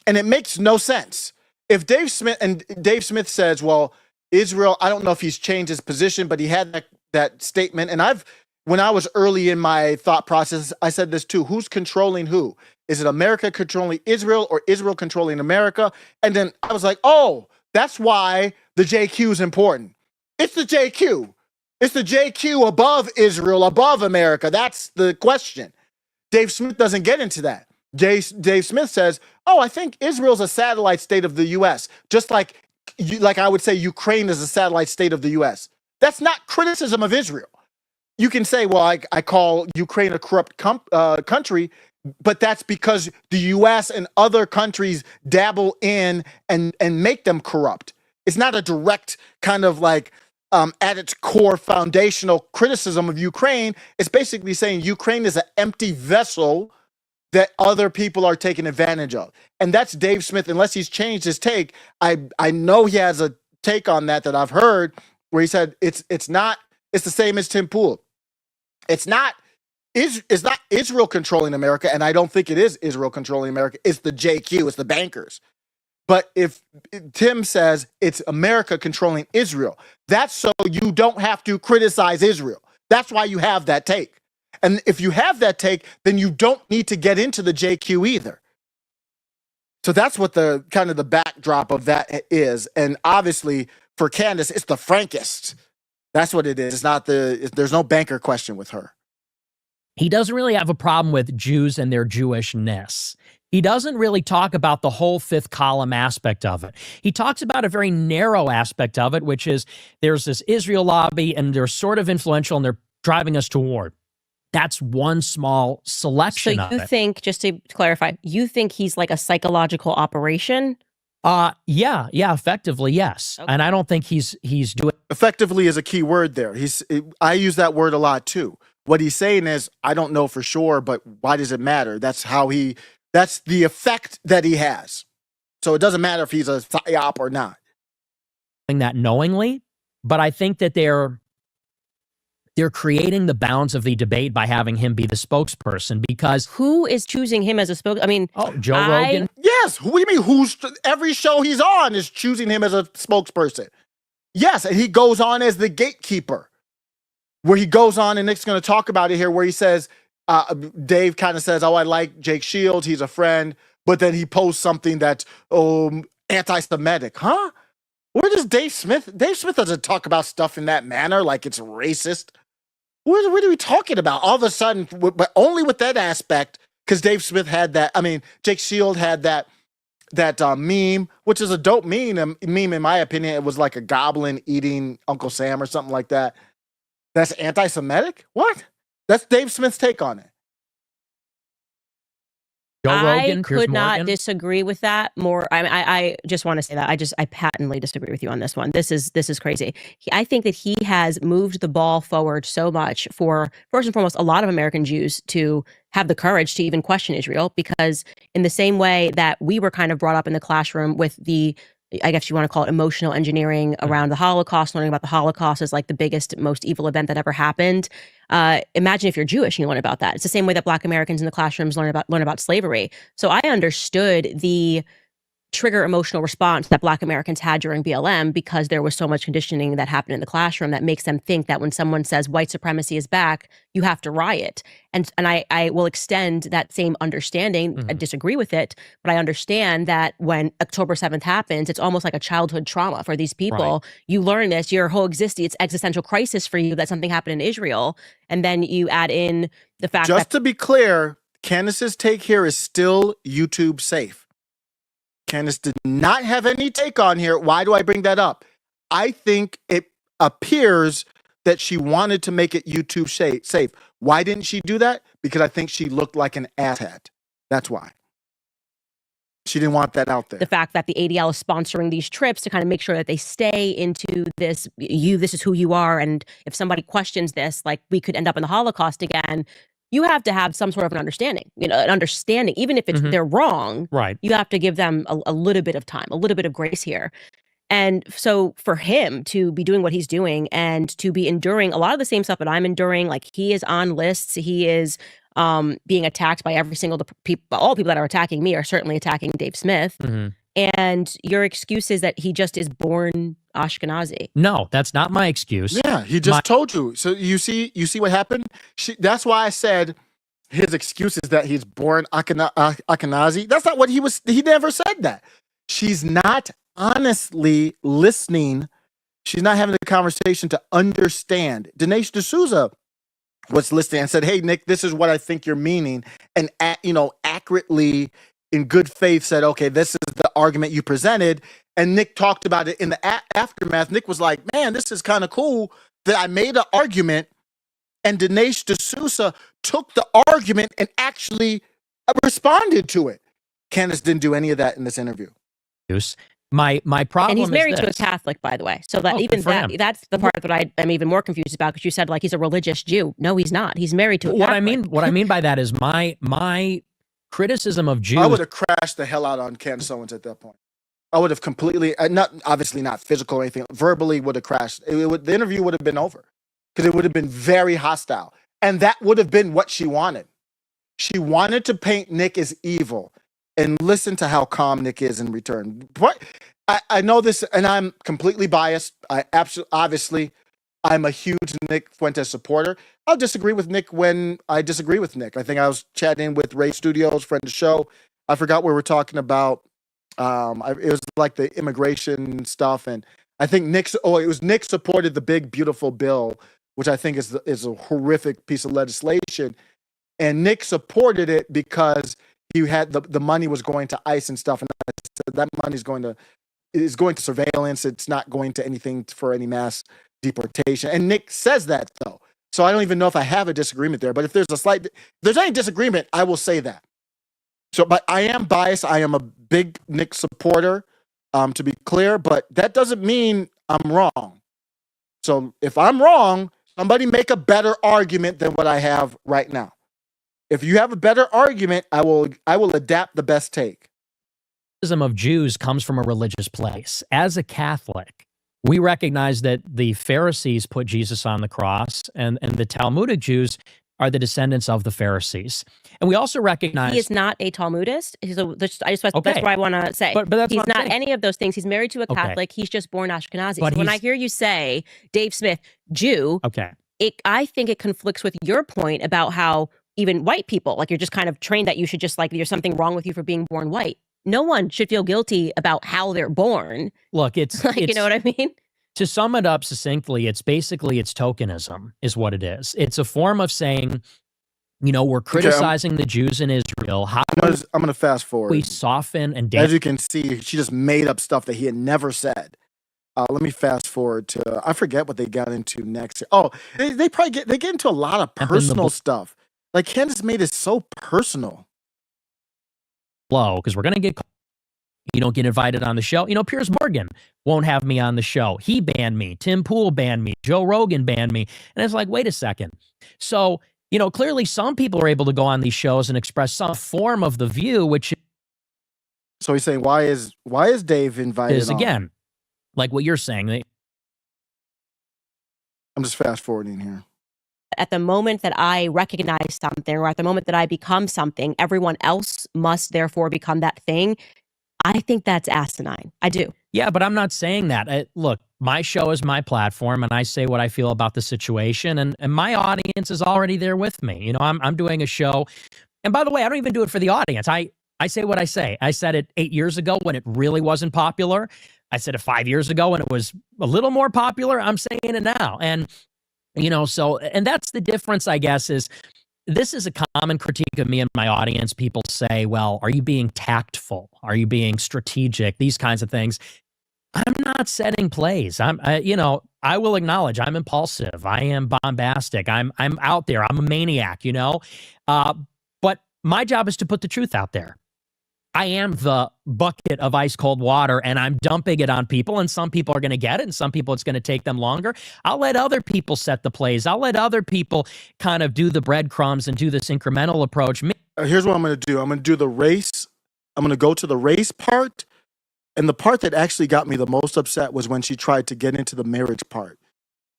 And it makes no sense. If Dave Smith says, well, Israel, I don't know if he's changed his position, but he had that statement. And when I was early in my thought process, I said this too: who's controlling who? Is it America controlling Israel or Israel controlling America? And then I was like, oh, that's why the JQ is important. It's the JQ. It's the JQ above Israel, above America. That's the question. Dave Smith doesn't get into that. Dave Smith says, oh, I think Israel's a satellite state of the U.S., just like I would say Ukraine is a satellite state of the U.S. That's not criticism of Israel. You can say, well, I call Ukraine a corrupt country, but that's because the U.S. and other countries dabble in and make them corrupt. It's not a direct kind of like at its core foundational criticism of Ukraine. It's basically saying Ukraine is an empty vessel that other people are taking advantage of. And that's Dave Smith, unless he's changed his take. I know he has a take on that I've heard where he said it's the same as Tim Pool. It's not Israel controlling America, and I don't think it is Israel controlling America. It's the JQ, it's the bankers. But if Tim says it's America controlling Israel, that's so you don't have to criticize Israel. That's why you have that take. And if you have that take, then you don't need to get into the JQ either. So that's what the kind of the backdrop of that is. And obviously for Candace, it's the frankest. That's what it is. It's not there's no banker question with her. He doesn't really have a problem with Jews and their Jewishness. He doesn't really talk about the whole fifth column aspect of it. He talks about a very narrow aspect of it, which is there's this Israel lobby and they're sort of influential and they're driving us to war. That's one small selection of it. So you think, just to clarify, you think he's like a psychological operation? Yeah, effectively, yes. Okay. And I don't think he's doing... Effectively is a key word there. I use that word a lot too. What he's saying is, I don't know for sure, but why does it matter? That's the effect that he has. So it doesn't matter if he's a psyop or not. That knowingly, but I think that they're creating the bounds of the debate by having him be the spokesperson, because who is choosing him as a spokesperson? I mean, Joe Rogan. Yes. What do you mean? Every show he's on is choosing him as a spokesperson. Yes, and he goes on as the gatekeeper. Where he goes on, and Nick's going to talk about it here, where he says, Dave kind of says, oh, I like Jake Shields, he's a friend, but then he posts something that's anti-Semitic. Huh? Where does Dave Smith doesn't talk about stuff in that manner, like it's racist. What are we talking about? All of a sudden, but only with that aspect, because Dave Smith had that, Jake Shield had that meme, which is a dope meme in my opinion. It was like a goblin eating Uncle Sam or something like that. That's anti-Semitic? What? That's Dave Smith's take on it. Joe Rogan, I could not disagree with that more. I just want to say that I patently disagree with you on this one. This is crazy. I think that he has moved the ball forward so much for, first and foremost, a lot of American Jews to have the courage to even question Israel, because in the same way that we were kind of brought up in the classroom with the I guess you want to call it emotional engineering around the Holocaust, learning about the Holocaust is like the biggest, most evil event that ever happened. Imagine if you're Jewish and you learn about that. It's the same way that Black Americans in the classrooms learn about slavery. So I understood the trigger emotional response that Black Americans had during BLM because there was so much conditioning that happened in the classroom that makes them think that when someone says white supremacy is back, you have to riot. And I will extend that same understanding. I disagree with it, but I understand that when October 7th happens, it's almost like a childhood trauma for these people. Right. You learn this, your whole existence, it's existential crisis for you that something happened in Israel. And then you add in the fact that— Just to be clear, Candace's take here is still YouTube safe. Candace did not have any take on here. Why do I bring that up? I think it appears that she wanted to make it YouTube safe. Why didn't she do that? Because I think she looked like an asshat. That's why. She didn't want that out there. The fact that the ADL is sponsoring these trips to kind of make sure that they stay into this, this is who you are. And if somebody questions this, like we could end up in the Holocaust again. You have to have some sort of an understanding, even if they're wrong, right? You have to give them a little bit of time, a little bit of grace here. And so for him to be doing what he's doing and to be enduring a lot of the same stuff that I'm enduring, like he is on lists, he is being attacked by every single all people that are attacking me are certainly attacking Dave Smith. And your excuse is that he just is born Ashkenazi. No, that's not my excuse. Yeah, he just told you. So you see what happened? That's why I said his excuse is that he's born Ashkenazi. That's not what he was. He never said that. She's not honestly listening. She's not having the conversation to understand. Dinesh D'Souza was listening and said, "Hey, Nick, this is what I think you're meaning," and accurately, in good faith, said, "Okay, this is the argument you presented." And Nick talked about it in the aftermath. Nick was like, "Man, this is kind of cool that I made an argument." And Dinesh D'Souza took the argument and actually responded to it. Candace didn't do any of that in this interview. My problem, and he's married is to a Catholic, by the way. So that that's the part that I'm even more confused about, because you said like he's a religious Jew. No, he's not. He's married to a Catholic. What I mean by that is my criticism of Jews. I would have crashed the hell out on Candace Owens at that point. I would have completely, obviously not physical or anything, verbally would have crashed. The interview would have been over because it would have been very hostile. And that would have been what she wanted. She wanted to paint Nick as evil, and listen to how calm Nick is in return. But I know this, and I'm completely biased. Obviously, I'm a huge Nick Fuentes supporter. I'll disagree with Nick when I disagree with Nick. I think I was chatting with Ray Studios, friend of the show. I forgot what we were talking about. It was like the immigration stuff, and I think Nick supported the big beautiful bill, which I think is a horrific piece of legislation, and Nick supported it because he had the money was going to ICE and stuff, and I said that money is going to surveillance. It's not going to anything for any mass deportation. And Nick says that though, so I don't even know if I have a disagreement there. But if there's any disagreement, I will say that. So, but I am biased. I am a big Nick supporter, to be clear, but that doesn't mean I'm wrong. So if I'm wrong, somebody make a better argument than what I have right now. If you have a better argument, I will adapt the best take. Of Jews comes from a religious place. As a Catholic, we recognize that the Pharisees put Jesus on the cross, and the Talmudic Jews are the descendants of the Pharisees. And we also recognize he is not a Talmudist. That's what I want to say. But that's he's not any of those things. He's married to a Catholic. He's just born Ashkenazi. So when I hear you say Dave Smith, Jew, I think it conflicts with your point about how even white people, like you're just kind of trained that you should just like there's something wrong with you for being born white. No one should feel guilty about how they're born. Look, it's like, you know what I mean? To sum it up succinctly, it's tokenism is what it is. It's a form of saying, we're criticizing the Jews in Israel. How I'm going to fast forward. We soften and as you can see, she just made up stuff that he had never said. Let me fast forward to I forget what they got into next. Oh, they get into a lot of personal stuff. Like Candace made it so personal. Low, because we're gonna get. You don't get invited on the show. Piers Morgan won't have me on the show. He banned me. Tim Pool banned me. Joe Rogan banned me. And it's like, wait a second. So, clearly some people are able to go on these shows and express some form of the view, which. So he's saying, why is Dave invited Is on? again, like what you're saying. I'm just fast forwarding here. At the moment that I recognize something, or at the moment that I become something, everyone else must therefore become that thing. I think that's asinine. I do. Yeah, but I'm not saying that. Look, my show is my platform, and I say what I feel about the situation, and my audience is already there with me. You know, I'm doing a show, and by the way, I don't even do it for the audience. I say what I say. I said it 8 years ago when it really wasn't popular. I said it 5 years ago when it was a little more popular. I'm saying it now, and you know, so and that's the difference, I guess, is this is a common critique of me and my audience. People say, well, are you being tactful? Are you being strategic? These kinds of things. I'm not setting plays. You know, I will acknowledge I'm impulsive. I am bombastic. I'm out there. I'm a maniac, you know, but my job is to put the truth out there. I am the bucket of ice cold water, and I'm dumping it on people, and some people are going to get it, and some people it's going to take them longer. I'll let other people set the plays. I'll let other people kind of do the breadcrumbs and do this incremental approach. Here's what I'm going to do. I'm going to do the race. I'm going to go to the race part. And the part that actually got me the most upset was when she tried to get into the marriage part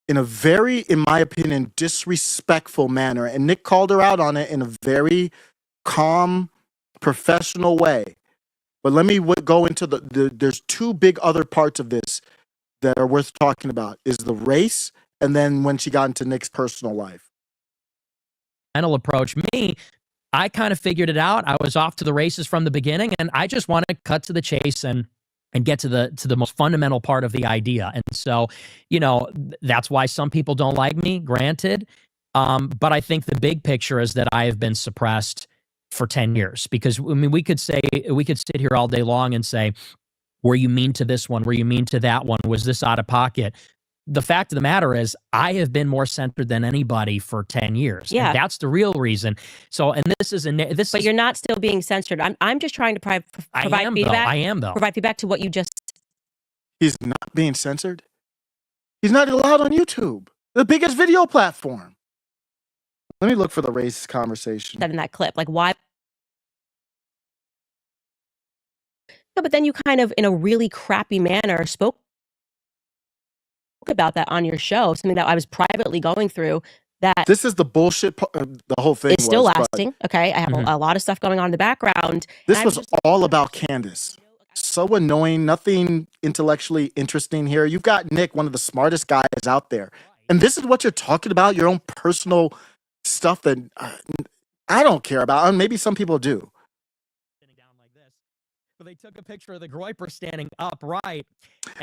in a very, in my opinion, disrespectful manner. And Nick called her out on it in a very calm, professional way. But let me go into there's two big other parts of this that are worth talking about, is the race and then when she got into Nick's personal life. Approach. I kind of figured it out. I was off to the races from the beginning, and I just want to cut to the chase and get to the most fundamental part of the idea. And so, you know, that's why some people don't like me, granted. But I think the big picture is that I have been suppressed for 10 years, because I mean, we could sit here all day long and say, were you mean to this one? Were you mean to that one? Was this out of pocket? The fact of the matter is, I have been more centered than anybody for 10 years. Yeah. And that's the real reason. So, and But you're not still being censored. I'm just trying to provide feedback. I am, though. Provide feedback to what you just. He's not being censored. He's not allowed on YouTube, the biggest video platform. Let me look for the race conversation. Said in that clip, like, why? No, but then you kind of, in a really crappy manner, spoke about that on your show, something that I was privately going through. That this is the bullshit. The whole thing is still was, lasting. Okay, I have a lot of stuff going on in the background. This was all about Candace. So annoying. Nothing intellectually interesting here. You've got Nick, one of the smartest guys out there, and this is what you're talking about. Your own personal stuff that I don't care about. And maybe some people do. But they took a picture of the Groiper standing upright.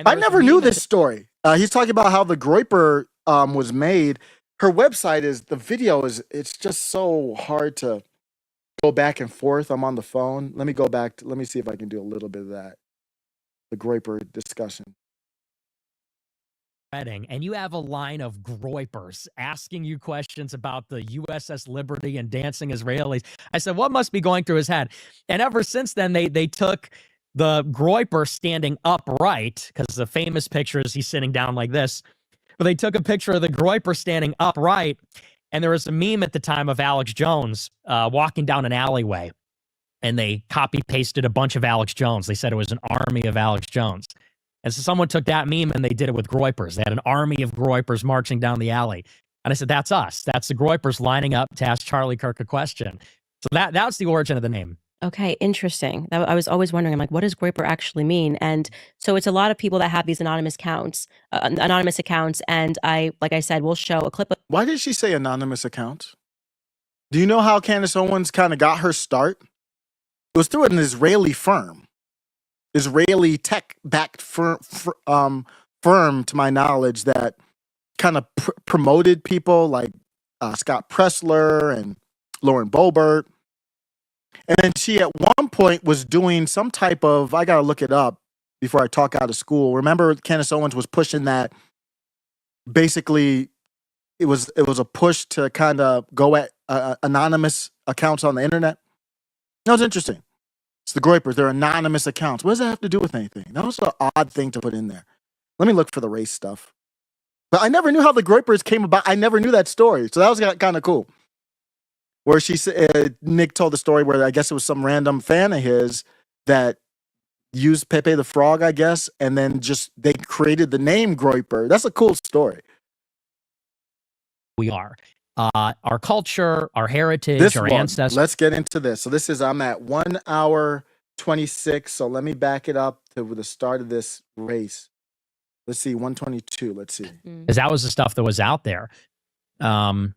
I never knew this story. He's talking about how the Groiper was made. Her website the video is, it's just so hard to go back and forth. I'm on the phone. Let me go back. Let me see if I can do a little bit of that. The Groiper discussion. And you have a line of Groipers asking you questions about the USS Liberty and dancing Israelis. I said, what must be going through his head? And ever since then, they took the Groiper standing upright, because the famous picture is he's sitting down like this. But they took a picture of the Groiper standing upright, and there was a meme at the time of Alex Jones walking down an alleyway, and they copy-pasted a bunch of Alex Jones. They said it was an army of Alex Jones. And so someone took that meme and they did it with Groipers. They had an army of Groipers marching down the alley. And I said, that's us. That's the Groipers lining up to ask Charlie Kirk a question. So that's the origin of the name. Okay, interesting. I was always wondering, I'm like, what does Groiper actually mean? And so it's a lot of people that have these anonymous accounts. And like I said, we'll show a clip of. Why did she say anonymous accounts? Do you know how Candace Owens kind of got her start? It was through an Israeli firm. Israeli tech-backed firm, to my knowledge, that kind of promoted people like Scott Pressler and Lauren Boebert. And then she at one point was doing some type of, I got to look it up before I talk out of school. Remember, Candace Owens was pushing that. Basically, it was a push to kind of go at anonymous accounts on the internet. That was interesting. It's the Groipers. They're anonymous accounts. What does that have to do with anything? That was an odd thing to put in there. Let me look for the race stuff. But I never knew how the Groipers came about. I never knew that story. So that was kind of cool. Where she said, Nick told the story where I guess it was some random fan of his that used Pepe the Frog, I guess, and then just they created the name Groyper. That's a cool story. We are. Our culture, our heritage, our ancestors. Let's get into this. So I'm at 1 hour 26. So let me back it up to the start of this race. Let's see, 122. Let's see. Because that was the stuff that was out there. And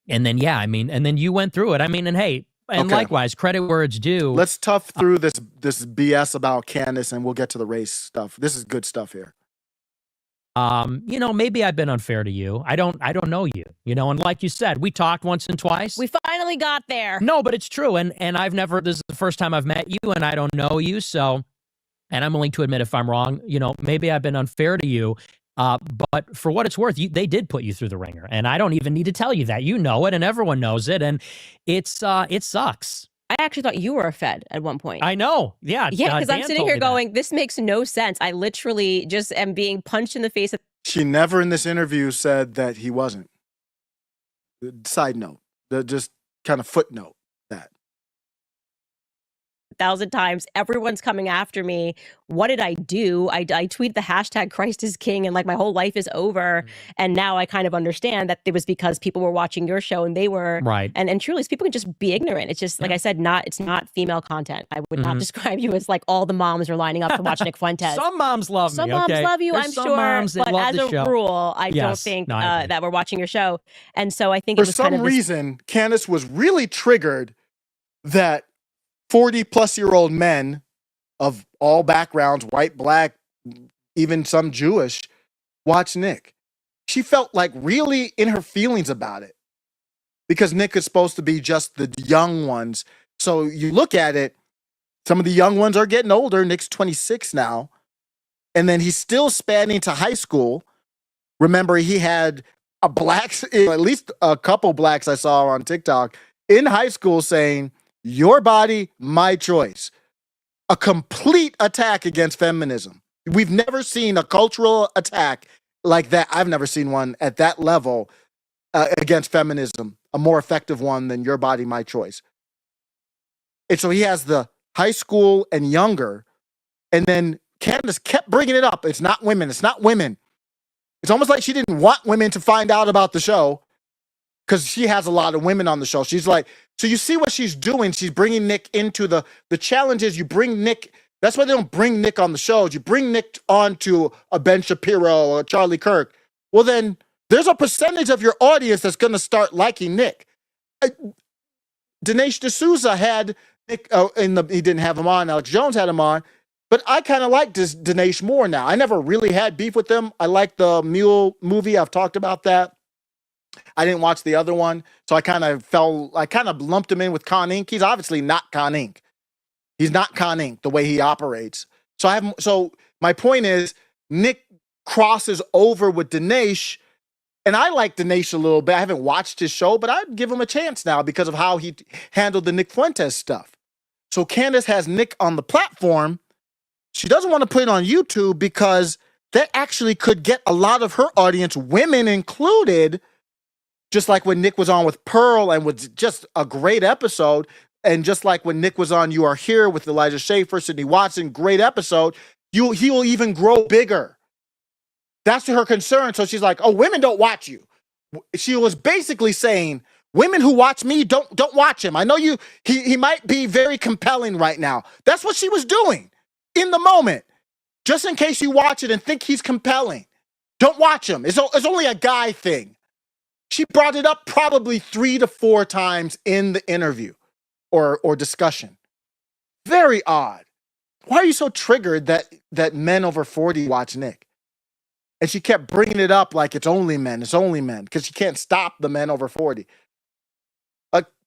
then, yeah, I mean, and then you went through it. I mean, and hey, and likewise, credit where it's due. Let's tough through this BS about Candace, and we'll get to the race stuff. This is good stuff here. You know, maybe I've been unfair to you. I don't know you, you know, and like you said, we talked once and twice. We finally got there. No, but it's true. And this is the first time I've met you and I don't know you. So, and I'm willing to admit if I'm wrong, you know, maybe I've been unfair to you. But for what it's worth, they did put you through the ringer, and I don't even need to tell you that. You know it, and everyone knows it, and it sucks. I actually thought you were a Fed at one point. I know. Yeah. Yeah, because I'm sitting here going, this makes no sense. I literally just am being punched in the face. She never in this interview said that he wasn't. Side note, just kind of footnote that. 1,000 times. Everyone's coming after me. What did I do? I tweet the hashtag Christ is King and like my whole life is over. And now I kind of understand that it was because people were watching your show and they were right. And truly, people can just be ignorant. It's just like I said, it's not female content. I would not describe you as like all the moms are lining up to watch Nick Fuentes. Some moms love me. Some moms love you, There's I'm some sure. Moms that but love as the a show. rule, I don't think that we're watching your show. And so I think for it was some kind of reason, Candace was really triggered that 40-plus-year-old men of all backgrounds, white, black, even some Jewish, watch Nick. She felt like really in her feelings about it because Nick is supposed to be just the young ones. So you look at it, some of the young ones are getting older. Nick's 26 now. And then he's still spanning to high school. Remember, he had at least a couple blacks I saw on TikTok in high school saying, "Your body, my choice." A complete attack against feminism. We've never seen a cultural attack like that. I've never seen one at that level against feminism, a more effective one than "Your body, my choice." And so he has the high school and younger, and then Candace kept bringing it up. It's not women. It's not women. It's almost like she didn't want women to find out about the show because she has a lot of women on the show. She's like, so you see what she's doing. She's bringing Nick into the challenge is you bring Nick. That's why they don't bring Nick on the shows. You bring Nick onto a Ben Shapiro or Charlie Kirk. Well, then there's a percentage of your audience that's going to start liking Nick. Dinesh D'Souza had Nick he didn't have him on. Alex Jones had him on. But I kind of like Dinesh more now. I never really had beef with him. I like the Mule movie. I've talked about that. I didn't watch the other one, so I kind of lumped him in with Con Inc. He's obviously not Con Inc. He's not Con Inc. the way he operates. So my point is, Nick crosses over with Dinesh, and I like Dinesh a little bit. I haven't watched his show, but I'd give him a chance now because of how he handled the Nick Fuentes stuff. So Candace has Nick on the platform. She doesn't want to put it on YouTube because that actually could get a lot of her audience, women included, just like when Nick was on with Pearl and was just a great episode. And just like when Nick was on You Are Here with Elijah Schaefer, Sydney Watson, great episode, he will even grow bigger. That's her concern. So she's like, oh, women don't watch you. She was basically saying, women who watch me, don't watch him. I know he might be very compelling right now. That's what she was doing in the moment. Just in case you watch it and think he's compelling. Don't watch him. It's only a guy thing. She brought it up probably 3 to 4 times in the interview or discussion. Very odd. Why are you so triggered that men over 40 watch Nick? And she kept bringing it up like it's only men, because she can't stop the men over 40.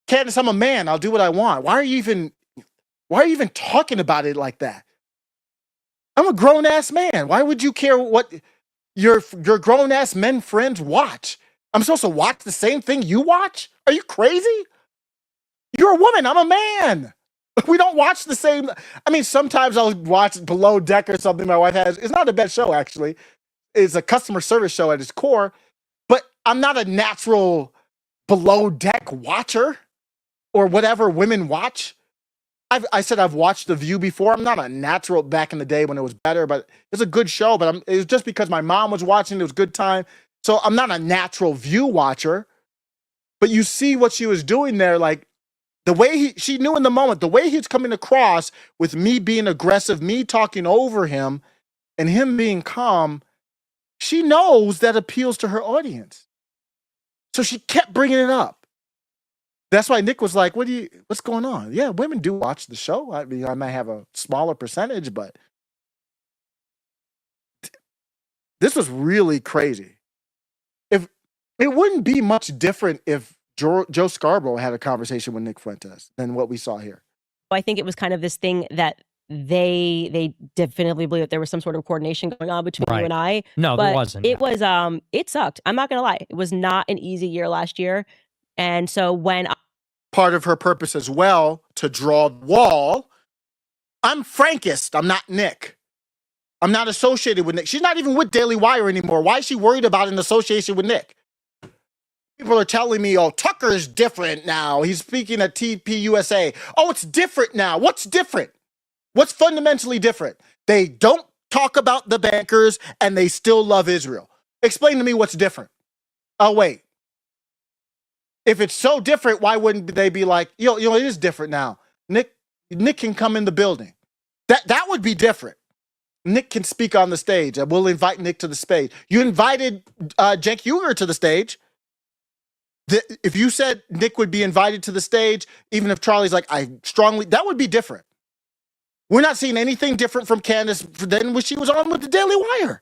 Candace, I'm a man. I'll do what I want. Why are you even talking about it like that? I'm a grown-ass man. Why would you care what your grown-ass men friends watch? I'm supposed to watch the same thing you watch? Are you crazy? You're a woman. I'm a man. We don't watch the same. I mean, sometimes I'll watch Below Deck or something my wife has. It's not a bad show, actually. It's a customer service show at its core. But I'm not a natural Below Deck watcher or whatever women watch. I said I've watched The View before. I'm not a natural back in the day when it was better, but it's a good show. But it was just because my mom was watching. It was a good time. So I'm not a natural View watcher. But you see what she was doing there, like the way she knew in the moment, the way he was coming across with me being aggressive, me talking over him, and him being calm. She knows that appeals to her audience. So she kept bringing it up. That's why Nick was like, what's going on? Yeah, women do watch the show. I mean, I might have a smaller percentage, but this was really crazy. If it wouldn't be much different if Joe Scarborough had a conversation with Nick Fuentes than what we saw here. I think it was kind of this thing that they definitely believe that there was some sort of coordination going on between you and I. No, but there wasn't. It was it sucked. I'm not gonna lie. It was not an easy year last year. And so when part of her purpose as well to draw the wall, I'm frankist. I'm not Nick. I'm not associated with Nick. She's not even with Daily Wire anymore. Why is she worried about an association with Nick? People are telling me, oh, Tucker's different now. He's speaking at TPUSA. Oh, it's different now. What's different? What's fundamentally different? They don't talk about the bankers and they still love Israel. Explain to me what's different. Oh, wait. If it's so different, why wouldn't they be like, it is different now. Nick can come in the building. That would be different. Nick can speak on the stage. We'll invite Nick to the stage. You invited Cenk Uygur to the stage. If you said Nick would be invited to the stage, even if Charlie's like, that would be different. We're not seeing anything different from Candace than when she was on with the Daily Wire.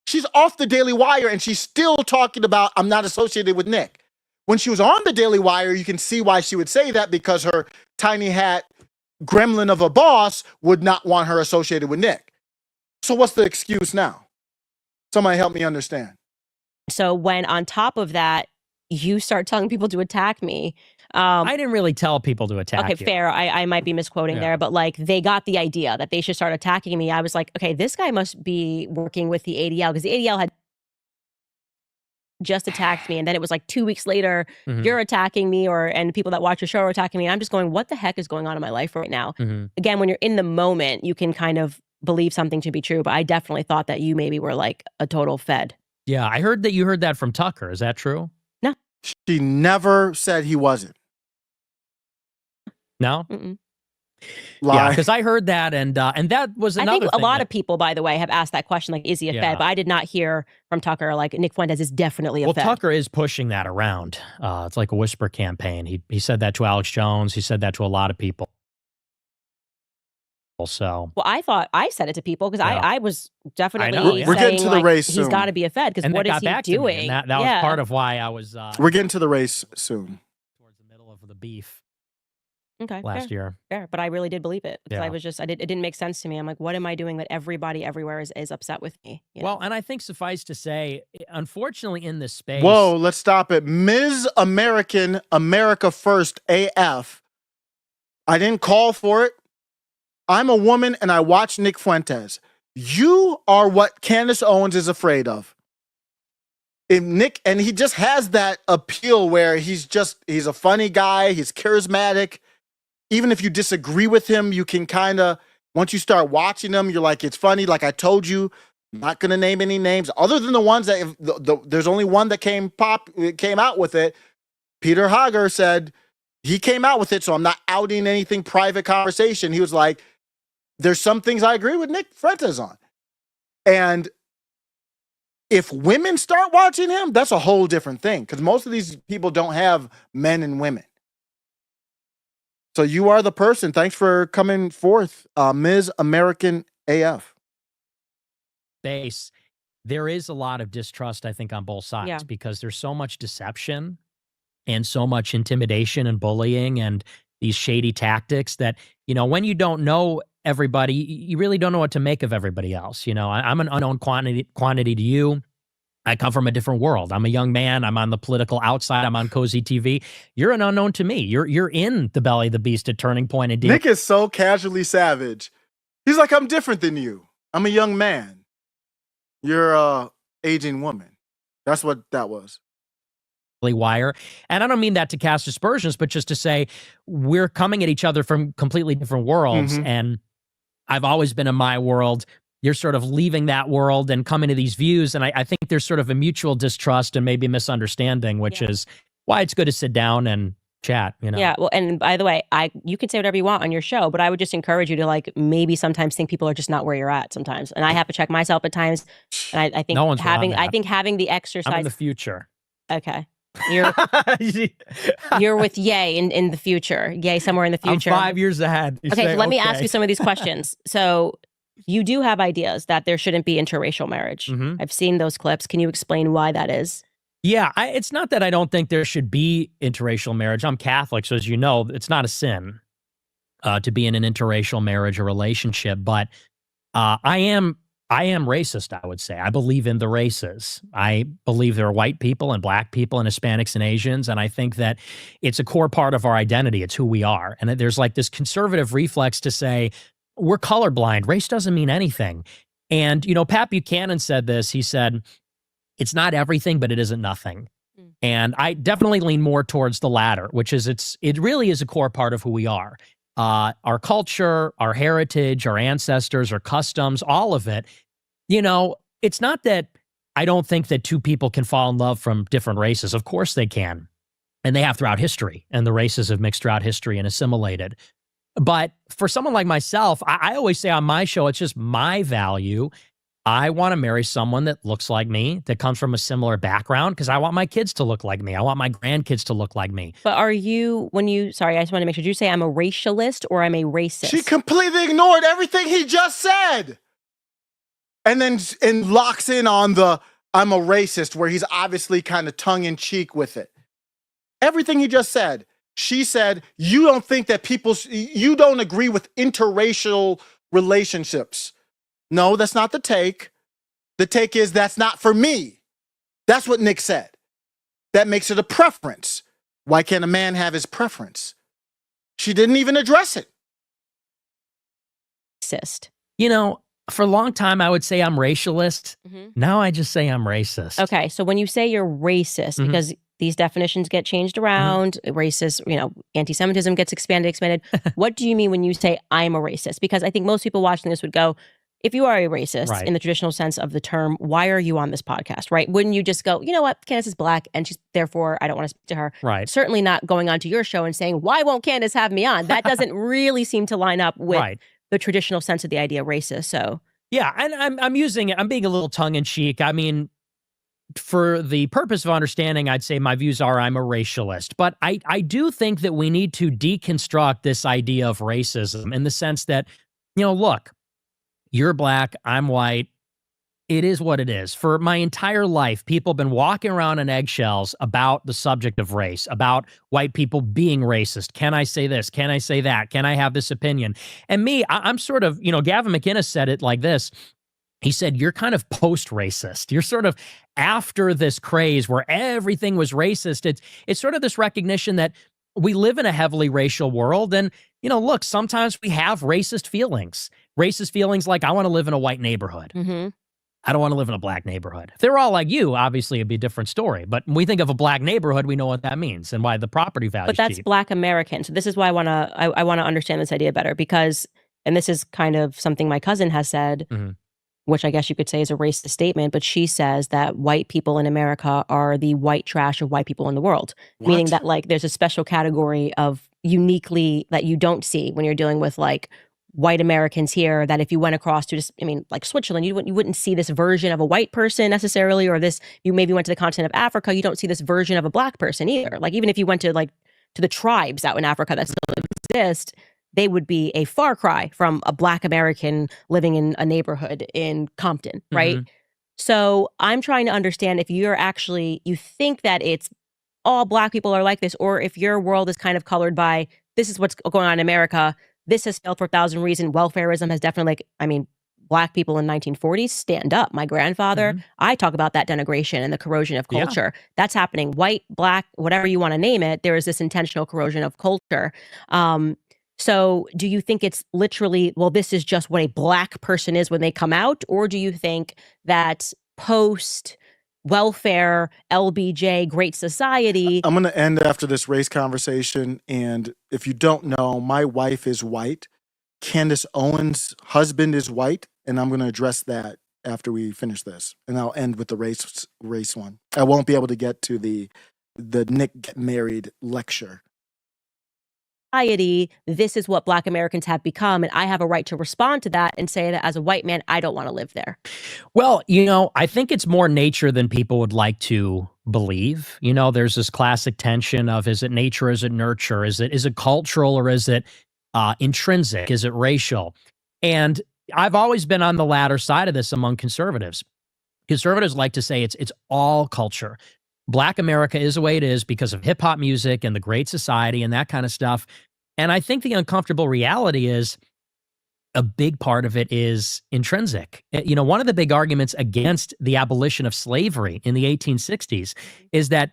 She's off the Daily Wire and she's still talking about, I'm not associated with Nick. When she was on the Daily Wire, you can see why she would say that, because her tiny hat gremlin of a boss would not want her associated with Nick. So what's the excuse now? Somebody help me understand. So when on top of that, you start telling people to attack me. I didn't really tell people to attack you. Okay, fair. I might be misquoting there, but like they got the idea that they should start attacking me. I was like, okay, this guy must be working with the ADL, because the ADL had just attacked me, and then it was like 2 weeks later, you're attacking me, and people that watch your show are attacking me, and I'm just going, what the heck is going on in my life right now? Again, when you're in the moment, you can kind of believe something to be true, but I definitely thought that you maybe were like a total fed. Yeah, I heard that you heard that from Tucker. Is that true? No. She never said he wasn't. No? Lie. Yeah, because I heard that, and that was another I think thing a lot of people, by the way, have asked that question, like, is he a Yeah. fed? But I did not hear from Tucker, like, Nick Fuentes is definitely a Well, fed. Tucker is pushing that around. It's like a whisper campaign. He said that to Alex Jones. He said that to a lot of people. So, Well, I thought I said it to people because Yeah. I was definitely I know, yeah. We're getting saying, to the like, race he's soon. got to be a fed, because and what that is got he back to me, doing? and that was part of why I was We're getting to the race soon. towards the middle of the beef Okay, last year. fair. But I really did believe it, because Yeah. I was just, it didn't make sense to me. I'm like, what am I doing that everybody everywhere is upset with me? You know? Well, and I think suffice to say, unfortunately, in this space, Whoa, let's stop it. Ms. American, America First AF. I didn't call for it. I'm a woman and I watch Nick Fuentes. You are what Candace Owens is afraid of. If Nick, and he just has that appeal where he's a funny guy, he's charismatic. Even if you disagree with him, you can kind of, once you start watching him, you're like, it's funny. Like I told you, I'm not going to name any names other than the ones that, there's only one that came out with it. Peter Hager said he came out with it, so I'm not outing anything private conversation. He was like, there's some things I agree with Nick Fuentes on. And if women start watching him, that's a whole different thing, because most of these people don't have men and women. So you are the person. Thanks for coming forth, Ms. American AF. space, there is a lot of distrust, I think, on both sides, Yeah. because there's so much deception and so much intimidation and bullying and these shady tactics that, when you don't know everybody, you really don't know what to make of everybody else. I'm an unknown quantity to you. I come from a different world. I'm a young man. I'm on the political outside. I'm on Cozy TV. You're an unknown to me. You're in the belly of the beast at Turning Point and Nick is so casually savage. He's like, I'm different than you. I'm a young man. You're a aging woman. That's what that was. wire. And I don't mean that to cast aspersions, but just to say we're coming at each other from completely different worlds. Mhm. And I've always been in my world. You're sort of leaving that world and coming to these views. And I think there's sort of a mutual distrust and maybe misunderstanding, which is why it's good to sit down and chat, you know? Yeah. Well, and by the way, you can say whatever you want on your show, but I would just encourage you to like maybe sometimes think people are just not where you're at sometimes. And I have to check myself at times. And I think No one's having wrong, I think having the I'm exercise. in the future. Okay. You're with Ye in the future. Ye somewhere in the future. I'm 5 years ahead. You Okay, say, so let me ask you some of these questions. So you do have ideas that there shouldn't be interracial marriage. Mhm. I've seen those clips. Can you explain why that is? Yeah, it's not that I don't think there should be interracial marriage. I'm Catholic, so as you know, it's not a sin to be in an interracial marriage or relationship. But I am racist, I would say. I believe in the races. I believe there are white people and black people and Hispanics and Asians, and I think that it's a core part of our identity. It's who we are. And there's like this conservative reflex to say, we're colorblind. Race doesn't mean anything. And, you know, Pat Buchanan said this. He said, it's not everything, but it isn't nothing. And I definitely lean more towards the latter, which is it really is a core part of who we are. Our culture, our heritage, our ancestors, our customs, all of it. You know, it's not that I don't think that two people can fall in love from different races. Of course they can. And they have throughout history. And the races have mixed throughout history and assimilated. But for someone like myself, I always say on my show, it's just my value. I want to marry someone that looks like me, that comes from a similar background, because I want my kids to look like me. I want my grandkids to look like me. But sorry, I just want to make sure, did you say I'm a racialist or I'm a racist? She completely ignored everything he just said. And then locks in on the I'm a racist, where he's obviously kind of tongue-in-cheek with it. Everything he just said. She said, you don't think that you don't agree with interracial relationships. No, that's not the take. The take is that's not for me. That's what Nick said. That makes it a preference. Why can't a man have his preference? She didn't even address it. Racist. You know, for a long time, I would say I'm racialist. Now I just say I'm racist. Okay, so when you say you're racist, because these definitions get changed around, racist, you know, anti-Semitism gets expanded. What do you mean when you say I'm a racist? Because I think most people watching this would go, if you are a racist in the traditional sense of the term, why are you on this podcast, right? Wouldn't you just go, you know what, Candace is black and she's therefore I don't want to speak to her. Right. Certainly not going onto your show and saying, why won't Candace have me on? That doesn't really seem to line up with the traditional sense of the idea of racist. So yeah, and I'm using it, I'm being a little tongue-in-cheek. I mean, for the purpose of understanding, I'd say my views are I'm a racialist. But I do think that we need to deconstruct this idea of racism in the sense that, you know, look, you're black, I'm white. It is what it is. For my entire life, people have been walking around on eggshells about the subject of race, about white people being racist. Can I say this? Can I say that? Can I have this opinion? And me, I'm sort of, you know, Gavin McInnes said it like this. He said, you're kind of post-racist. You're sort of after this craze where everything was racist. It's sort of this recognition that we live in a heavily racial world. And, you know, look, sometimes we have racist feelings. Racist feelings like, I want to live in a white neighborhood. I don't want to live in a black neighborhood. If they were all like you, obviously it'd be a different story. But when we think of a black neighborhood, we know what that means and why the property value But that's cheap. Black American. So this is why I want to understand this idea better, because, and this is kind of something my cousin has said, which I guess you could say is a racist statement, but she says that white people in America are the white trash of white people in the world. Meaning that like there's a special category of uniquely that you don't see when you're dealing with like white Americans here, that if you went across to just, I mean, like Switzerland, you wouldn't see this version of a white person necessarily, or this, you maybe went to the continent of Africa, you don't see this version of a black person either. Like even if you went to like to the tribes out in Africa that still exist, they would be a far cry from a black American living in a neighborhood in Compton, right? So I'm trying to understand if you're actually, you think that it's all black people are like this, or if your world is kind of colored by, this is what's going on in America, this has failed for 1,000 reasons. Welfarism has definitely, like, I mean, black people in 1940s, stand up. My grandfather, I talk about that denigration and the corrosion of culture. That's happening. White, black, whatever you want to name it, there is this intentional corrosion of culture. So do you think it's literally, well, this is just what a black person is when they come out? Or do you think that post welfare, LBJ, Great Society. I'm going to end after this race conversation. And if you don't know, my wife is white. Candace Owens' husband is white. And I'm going to address that after we finish this. And I'll end with the race one. I won't be able to get to the Nick get married lecture. This is what Black Americans have become, and I have a right to respond to that and say that as a white man, I don't want to live there. Well, I think it's more nature than people would like to believe. There's this classic tension of, is it nature, is it nurture, is it cultural, or is it intrinsic, is it racial? And I've always been on the latter side of this among conservatives. Conservatives like to say it's all culture. Black America is the way it is because of hip hop music and the Great Society and that kind of stuff. And I think the uncomfortable reality is a big part of it is intrinsic. One of the big arguments against the abolition of slavery in the 1860s is that,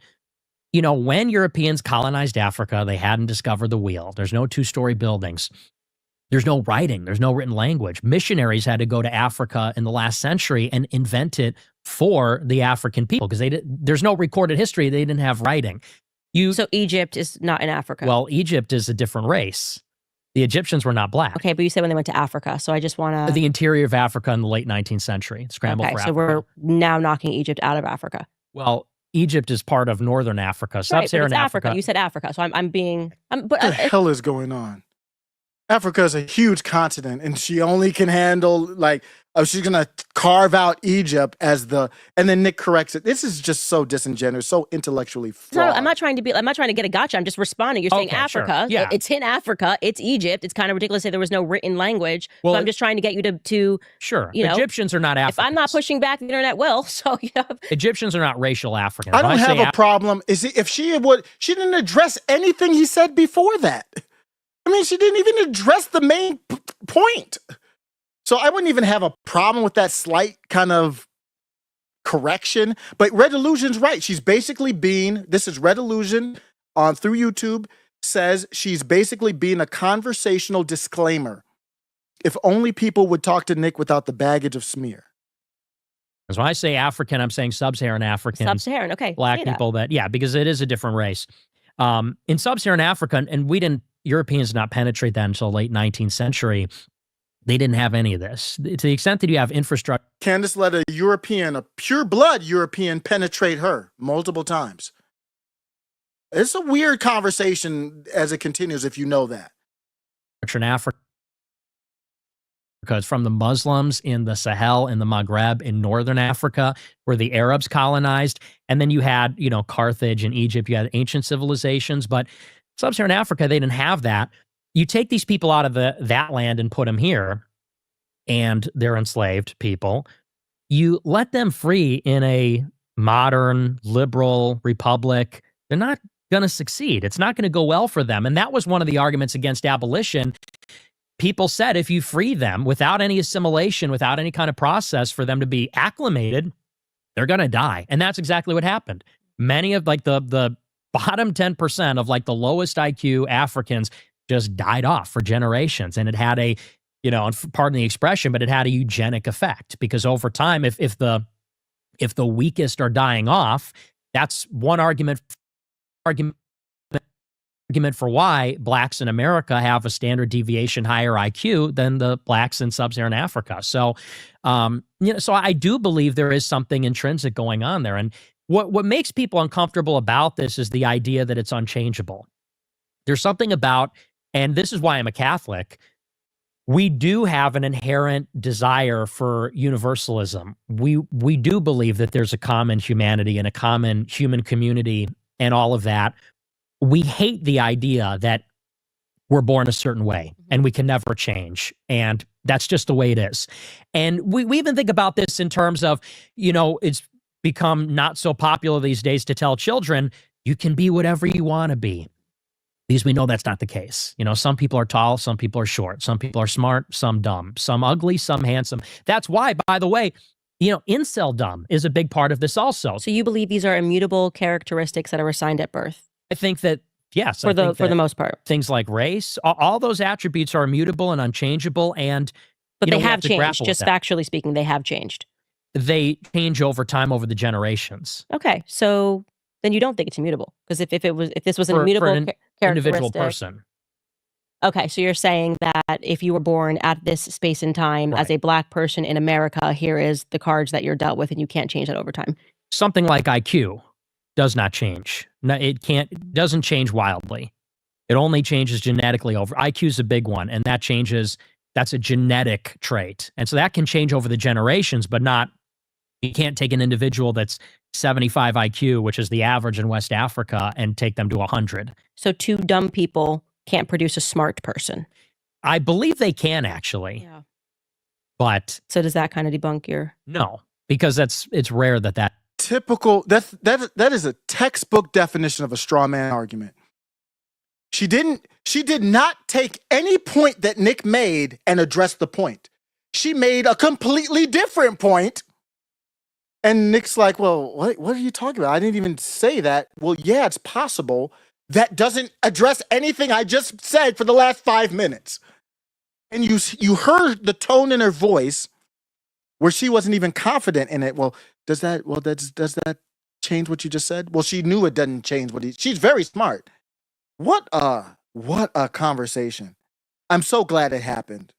when Europeans colonized Africa, they hadn't discovered the wheel. There's no two-story buildings. There's no writing. There's no written language. Missionaries had to go to Africa in the last century and invent it for the African people because there's no recorded history. They didn't have writing. So Egypt is not in Africa. Well, Egypt is a different race. The Egyptians were not black. Okay, but you said when they went to Africa, so I just want to... The interior of Africa in the late 19th century. Scrambled for Africa. So we're now knocking Egypt out of Africa. Well, Egypt is part of northern Africa, sub-Saharan Africa. You said Africa, so I'm being... What the hell is going on? Africa is a huge continent, and she only can handle, she's going to carve out Egypt and then Nick corrects it. This is just so disingenuous, so intellectually flawed. I'm not trying to get a gotcha. I'm just responding. You're saying Africa. Sure. Yeah. It's in Africa. It's Egypt. It's kind of ridiculous to say there was no written language. Well, so I'm just trying to get you to sure. Egyptians are not Africans. If I'm not pushing back, the internet will. So, Egyptians are not racial Africans. I don't have a problem. If she didn't address anything he said before that. I mean, she didn't even address the main point. So I wouldn't even have a problem with that slight kind of correction. But Red Illusion's right. She's basically this is Red Illusion through YouTube, says she's basically being a conversational disclaimer. If only people would talk to Nick without the baggage of smear. So when I say African, I'm saying sub-Saharan Africans. Sub-Saharan, okay. Black people because it is a different race. In sub-Saharan Africa, and Europeans did not penetrate that until late 19th century. They didn't have any of this. To the extent that you have infrastructure. Candace let a pure-blood European penetrate her multiple times. It's a weird conversation as it continues if you know that. In Africa, because from the Muslims in the Sahel and the Maghreb in northern Africa, where the Arabs colonized, and then you had, Carthage and Egypt, you had ancient civilizations, but Sub-Saharan Africa, they didn't have that. You take these people out of that land and put them here, and they're enslaved people. You let them free in a modern, liberal republic, they're not going to succeed. It's not going to go well for them. And that was one of the arguments against abolition. People said if you free them without any assimilation, without any kind of process for them to be acclimated, they're going to die. And that's exactly what happened. Many of the bottom 10% of the lowest IQ Africans just died off for generations. And it had pardon the expression, but it had a eugenic effect because over time, if the weakest are dying off, that's one argument for why blacks in America have a standard deviation higher IQ than the blacks in sub-Saharan Africa. So, so I do believe there is something intrinsic going on there. And what makes people uncomfortable about this is the idea that it's unchangeable. There's something about, and this is why I'm a Catholic, we do have an inherent desire for universalism. We do believe that there's a common humanity and a common human community and all of that. We hate the idea that we're born a certain way and we can never change. And that's just the way it is. And we even think about this in terms of, it's become not so popular these days to tell children, you can be whatever you want to be. Because we know that's not the case. Some people are tall, some people are short, some people are smart, some dumb, some ugly, some handsome. That's why, by the way, incel-dumb is a big part of this also. So you believe these are immutable characteristics that are assigned at birth? I think that, yes. For the most part. Things like race, all those attributes are immutable and unchangeable. But they have changed, just factually speaking, they have changed. they change over time over the generations. Okay, so then you don't think it's immutable, because if this was an For immutable an individual characteristic. person. Okay, so you're saying that if you were born at this space and time as Right. a black person in America, here is the cards that you're dealt with, and you can't change that over time. Something like IQ does not change. No, it doesn't change wildly. It only changes genetically over. IQ is a big one, and that changes. That's a genetic trait. And so that can change over the generations, but not, you can't take an individual that's 75 IQ, which is the average in West Africa, and take them to 100. So two dumb people can't produce a smart person. I believe they can actually, Yeah. but So does that kind of debunk your? no, because it's rare that Typical. That is a textbook definition of a straw man argument. She did not take any point that Nick made and address the point. She made a completely different point. And Nick's like, well, what are you talking about? I didn't even say that. Well, yeah, it's possible. That doesn't address anything I just said for the last 5 minutes. And you heard the tone in her voice where she wasn't even confident in it. Does that change what you just said? Well, she knew it doesn't change she's very smart. What a conversation. I'm so glad it happened.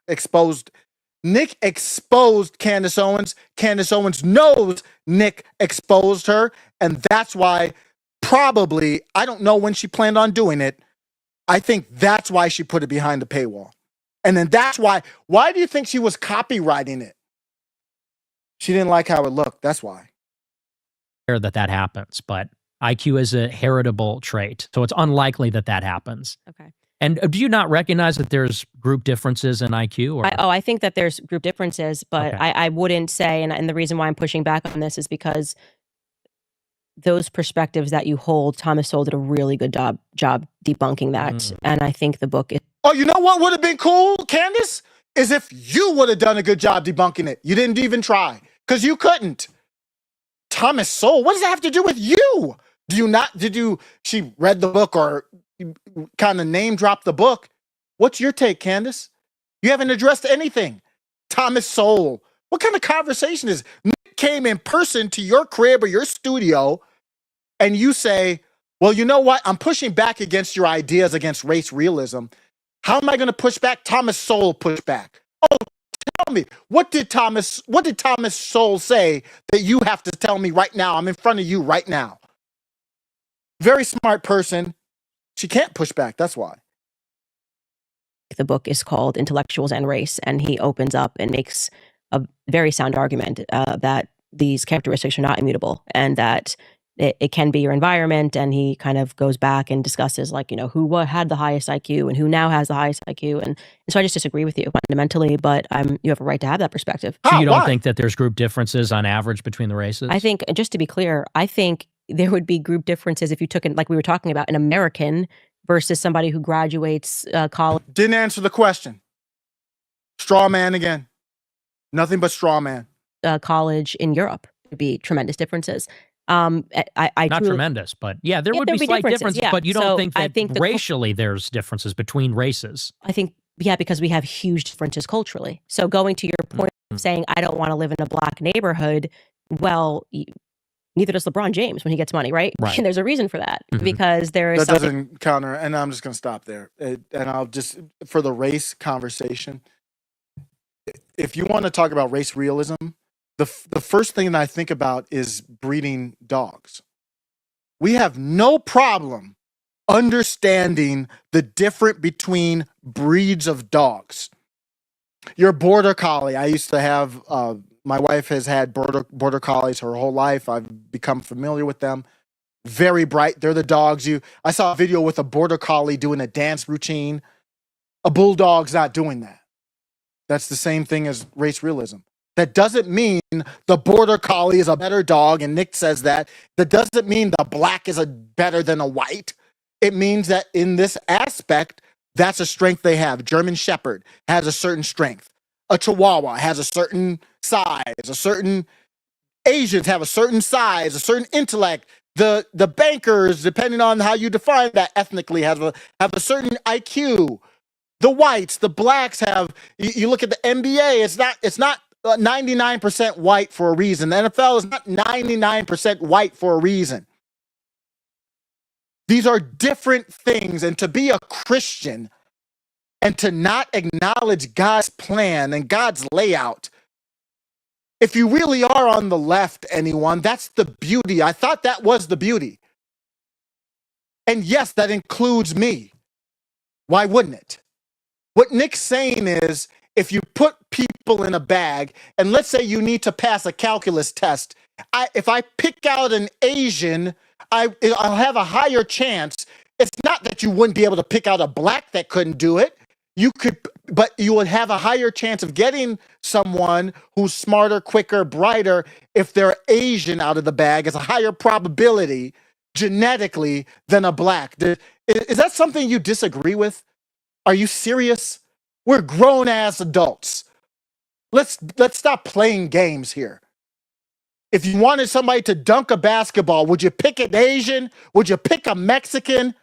Nick exposed Candace Owens. Candace Owens knows Nick exposed her. And that's why probably, I don't know when she planned on doing it. I think that's why she put it behind the paywall. And then that's why do you think she was copywriting it? She didn't like how it looked. That's why. that happens, but IQ is a heritable trait. So it's unlikely that happens. Okay. And do you not recognize that there's group differences in IQ? Or? I think that there's group differences, but Okay. I wouldn't say, and the reason why I'm pushing back on this is because those perspectives that you hold, Thomas Sowell did a really good job debunking that. And I think the book is. Oh, you know what would have been cool, Candace? Is if you would have done a good job debunking it. You didn't even try, because you couldn't. Thomas Sowell, what does that have to do with you? She read the book or kind of name dropped the book. What's your take, Candace? You haven't addressed anything. Thomas Sowell, what kind of conversation is Nick came in person to your crib or your studio and you say, well, you know what? I'm pushing back against your ideas against race realism. How am I going to push back? Thomas Sowell push back. Oh, tell me, what did Thomas Sowell say that you have to tell me right now? I'm in front of you right now. Very smart person. She can't push back. That's why. The book is called Intellectuals and Race, and he opens up and makes a very sound argument that these characteristics are not immutable, and that it can be your environment. And he kind of goes back and discusses, like, who had the highest IQ and who now has the highest IQ. And so I just disagree with you fundamentally, but you have a right to have that perspective. So you don't think that there's group differences on average between the races? I think, just to be clear, I think there would be group differences if you took, like we were talking about, an American versus somebody who graduates college. Didn't answer the question. Straw man again. Nothing but straw man. College in Europe would be tremendous differences. Not tremendous, but yeah, there would be slight differences. Yeah. But you don't So think I that think racially there's differences between races? I think, yeah, because we have huge differences culturally. So going to your point of saying, I don't want to live in a black neighborhood, well, neither does LeBron James when he gets money, right? Right. And there's a reason for that, because there is That doesn't counter, and I'm just going to stop there. And I'll just, for the race conversation, if you want to talk about race realism, the first thing that I think about is breeding dogs. We have no problem understanding the difference between breeds of dogs. Your border collie, I used to have, my wife has had border collies her whole life. I've become familiar with them. Very bright. They're the dogs I saw a video with a border collie doing a dance routine. A bulldog's not doing that. That's the same thing as race realism. That doesn't mean the border collie is a better dog, and Nick says that. That doesn't mean the black is better than a white. It means that in this aspect, that's a strength they have. German Shepherd has a certain strength. A Chihuahua has a certain size. A certain Asians have a certain size, a certain intellect. The bankers, depending on how you define that ethnically, have a certain IQ. The whites, the blacks have. You look at the NBA. It's not 99% white for a reason. The NFL is not 99% white for a reason. These are different things. And to be a Christian and to not acknowledge God's plan and God's layout, if you really are on the left, anyone, that's the beauty. I thought that was the beauty. And yes, that includes me. Why wouldn't it? What Nick's saying is, if you put people in a bag, and let's say you need to pass a calculus test, if I pick out an Asian, I'll have a higher chance. It's not that you wouldn't be able to pick out a black that couldn't do it. You could, but you would have a higher chance of getting someone who's smarter, quicker, brighter if they're Asian out of the bag. It's a higher probability genetically than a black. Is that something you disagree with? Are you serious? We're grown-ass adults. Let's stop playing games here. If you wanted somebody to dunk a basketball, would you pick an Asian? Would you pick a Mexican?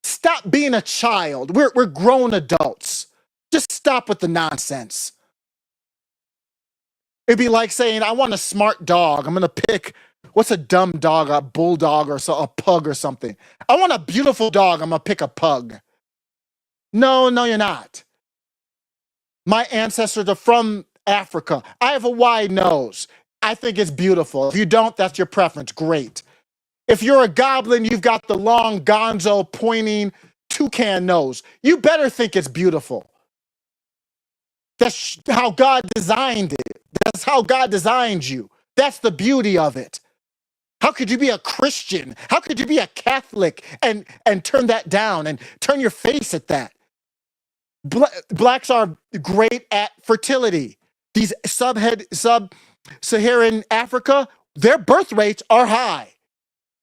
Stop being a child. We're grown adults. Just stop with the nonsense. It'd be like saying, I want a smart dog. I'm going to pick, what's a dumb dog? A bulldog or a pug or something. I want a beautiful dog. I'm going to pick a pug. No, you're not. My ancestors are from Africa. I have a wide nose. I think it's beautiful. If you don't, that's your preference. Great. If you're a goblin, you've got the long gonzo pointing toucan nose. You better think it's beautiful. That's how God designed it. That's how God designed you. That's the beauty of it. How could you be a Christian? How could you be a Catholic and turn that down and turn your face at that? Blacks are great at fertility. These sub-Saharan Africa, their birth rates are high.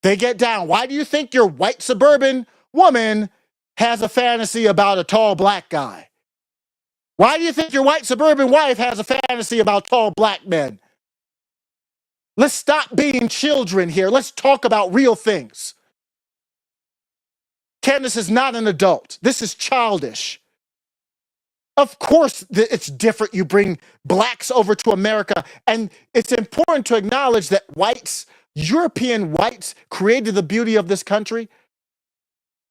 They get down. Why do you think your white suburban woman has a fantasy about a tall black guy? Why do you think your white suburban wife has a fantasy about tall black men? Let's stop being children here. Let's talk about real things. Candace is not an adult. This is childish. Of course, it's different. You bring blacks over to America, and it's important to acknowledge that European whites created the beauty of this country.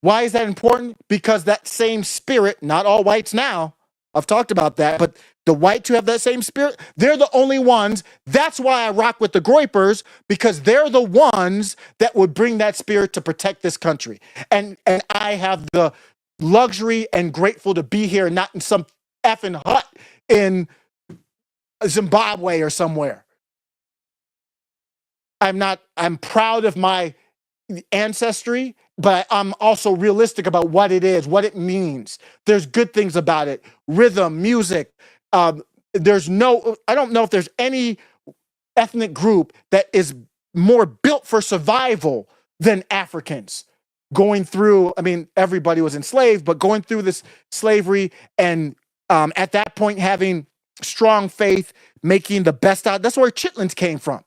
Why is that important? Because that same spirit, not all whites now, I've talked about that, but the whites who have that same spirit, they're the only ones. That's why I rock with the Groypers, because they're the ones that would bring that spirit to protect this country. And I have the luxury and grateful to be here, not in some effing hut in Zimbabwe or somewhere. I'm proud of my ancestry, but I'm also realistic about what it is, what it means. There's good things about it. Rhythm, music. I don't know if there's any ethnic group that is more built for survival than Africans. Going through, everybody was enslaved, but going through this slavery and at that point having strong faith, making the best out. That's where chitlins came from.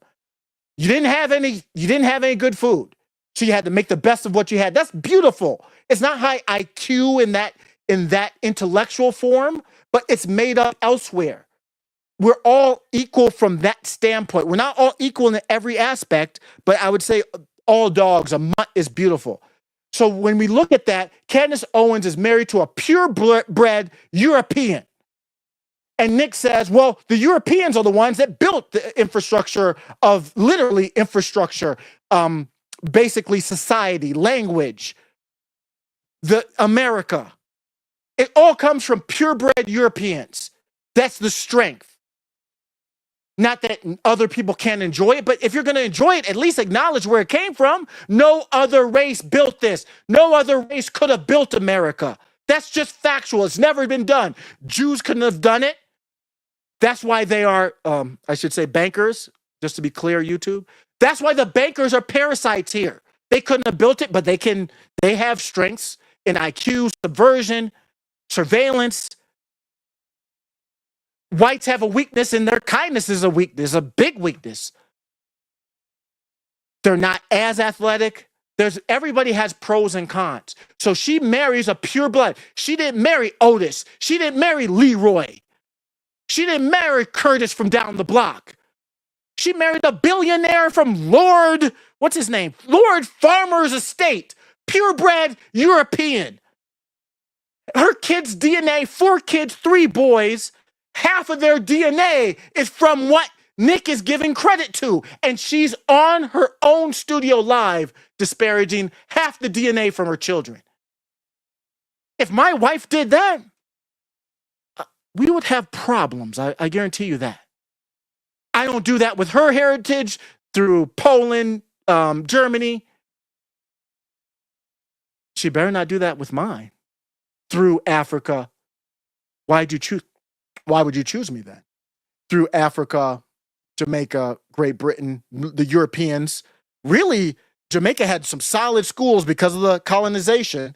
You didn't have any good food. So you had to make the best of what you had. That's beautiful. It's not high IQ in that intellectual form, but it's made up elsewhere. We're all equal from that standpoint. We're not all equal in every aspect, but I would say all dogs, a mutt is beautiful. So when we look at that, Candace Owens is married to a purebred European. And Nick says, well, the Europeans are the ones that built the infrastructure of literally infrastructure, basically society, language, America. It all comes from purebred Europeans. That's the strength. Not that other people can't enjoy it, but if you're going to enjoy it, at least acknowledge where it came from. No other race built this. No other race could have built America. That's just factual. It's never been done. Jews couldn't have done it. That's why they are, I should say bankers, just to be clear, YouTube. That's why the bankers are parasites here. They couldn't have built it, but they have strengths in IQ, subversion, surveillance. Whites have a weakness, and their kindness is a weakness, a big weakness. They're not as athletic. Everybody has pros and cons. So she marries a pure blood. She didn't marry Otis. She didn't marry Leroy. She didn't marry Curtis from down the block. She married a billionaire from Lord, what's his name? Lord Farmer's estate, purebred European. Her kids' DNA, 4 kids, 3 boys, half of their DNA is from what Nick is giving credit to. And she's on her own studio live disparaging half the DNA from her children. If my wife did that, we would have problems. I guarantee you that. I don't do that with her heritage through Poland, Germany. She better not do that with mine through Africa. Why would you choose me then? Through Africa, Jamaica, Great Britain, the Europeans. Really, Jamaica had some solid schools because of the colonization.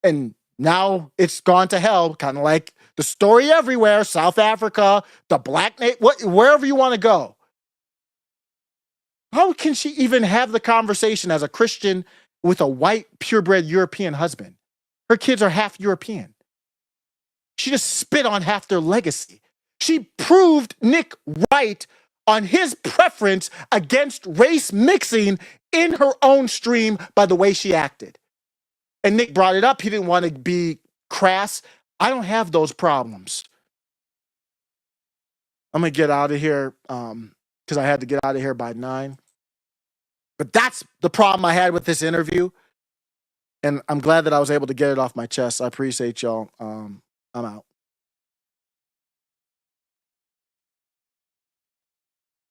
And now it's gone to hell, kind of like the story everywhere, South Africa, the black, wherever you want to go. How can she even have the conversation as a Christian with a white, purebred European husband? Her kids are half European. She just spit on half their legacy. She proved Nick right on his preference against race mixing in her own stream by the way she acted. And Nick brought it up. He didn't want to be crass. I don't have those problems. I'm going to get out of here because I had to get out of here by 9. But that's the problem I had with this interview. And I'm glad that I was able to get it off my chest. I appreciate y'all. I'm out.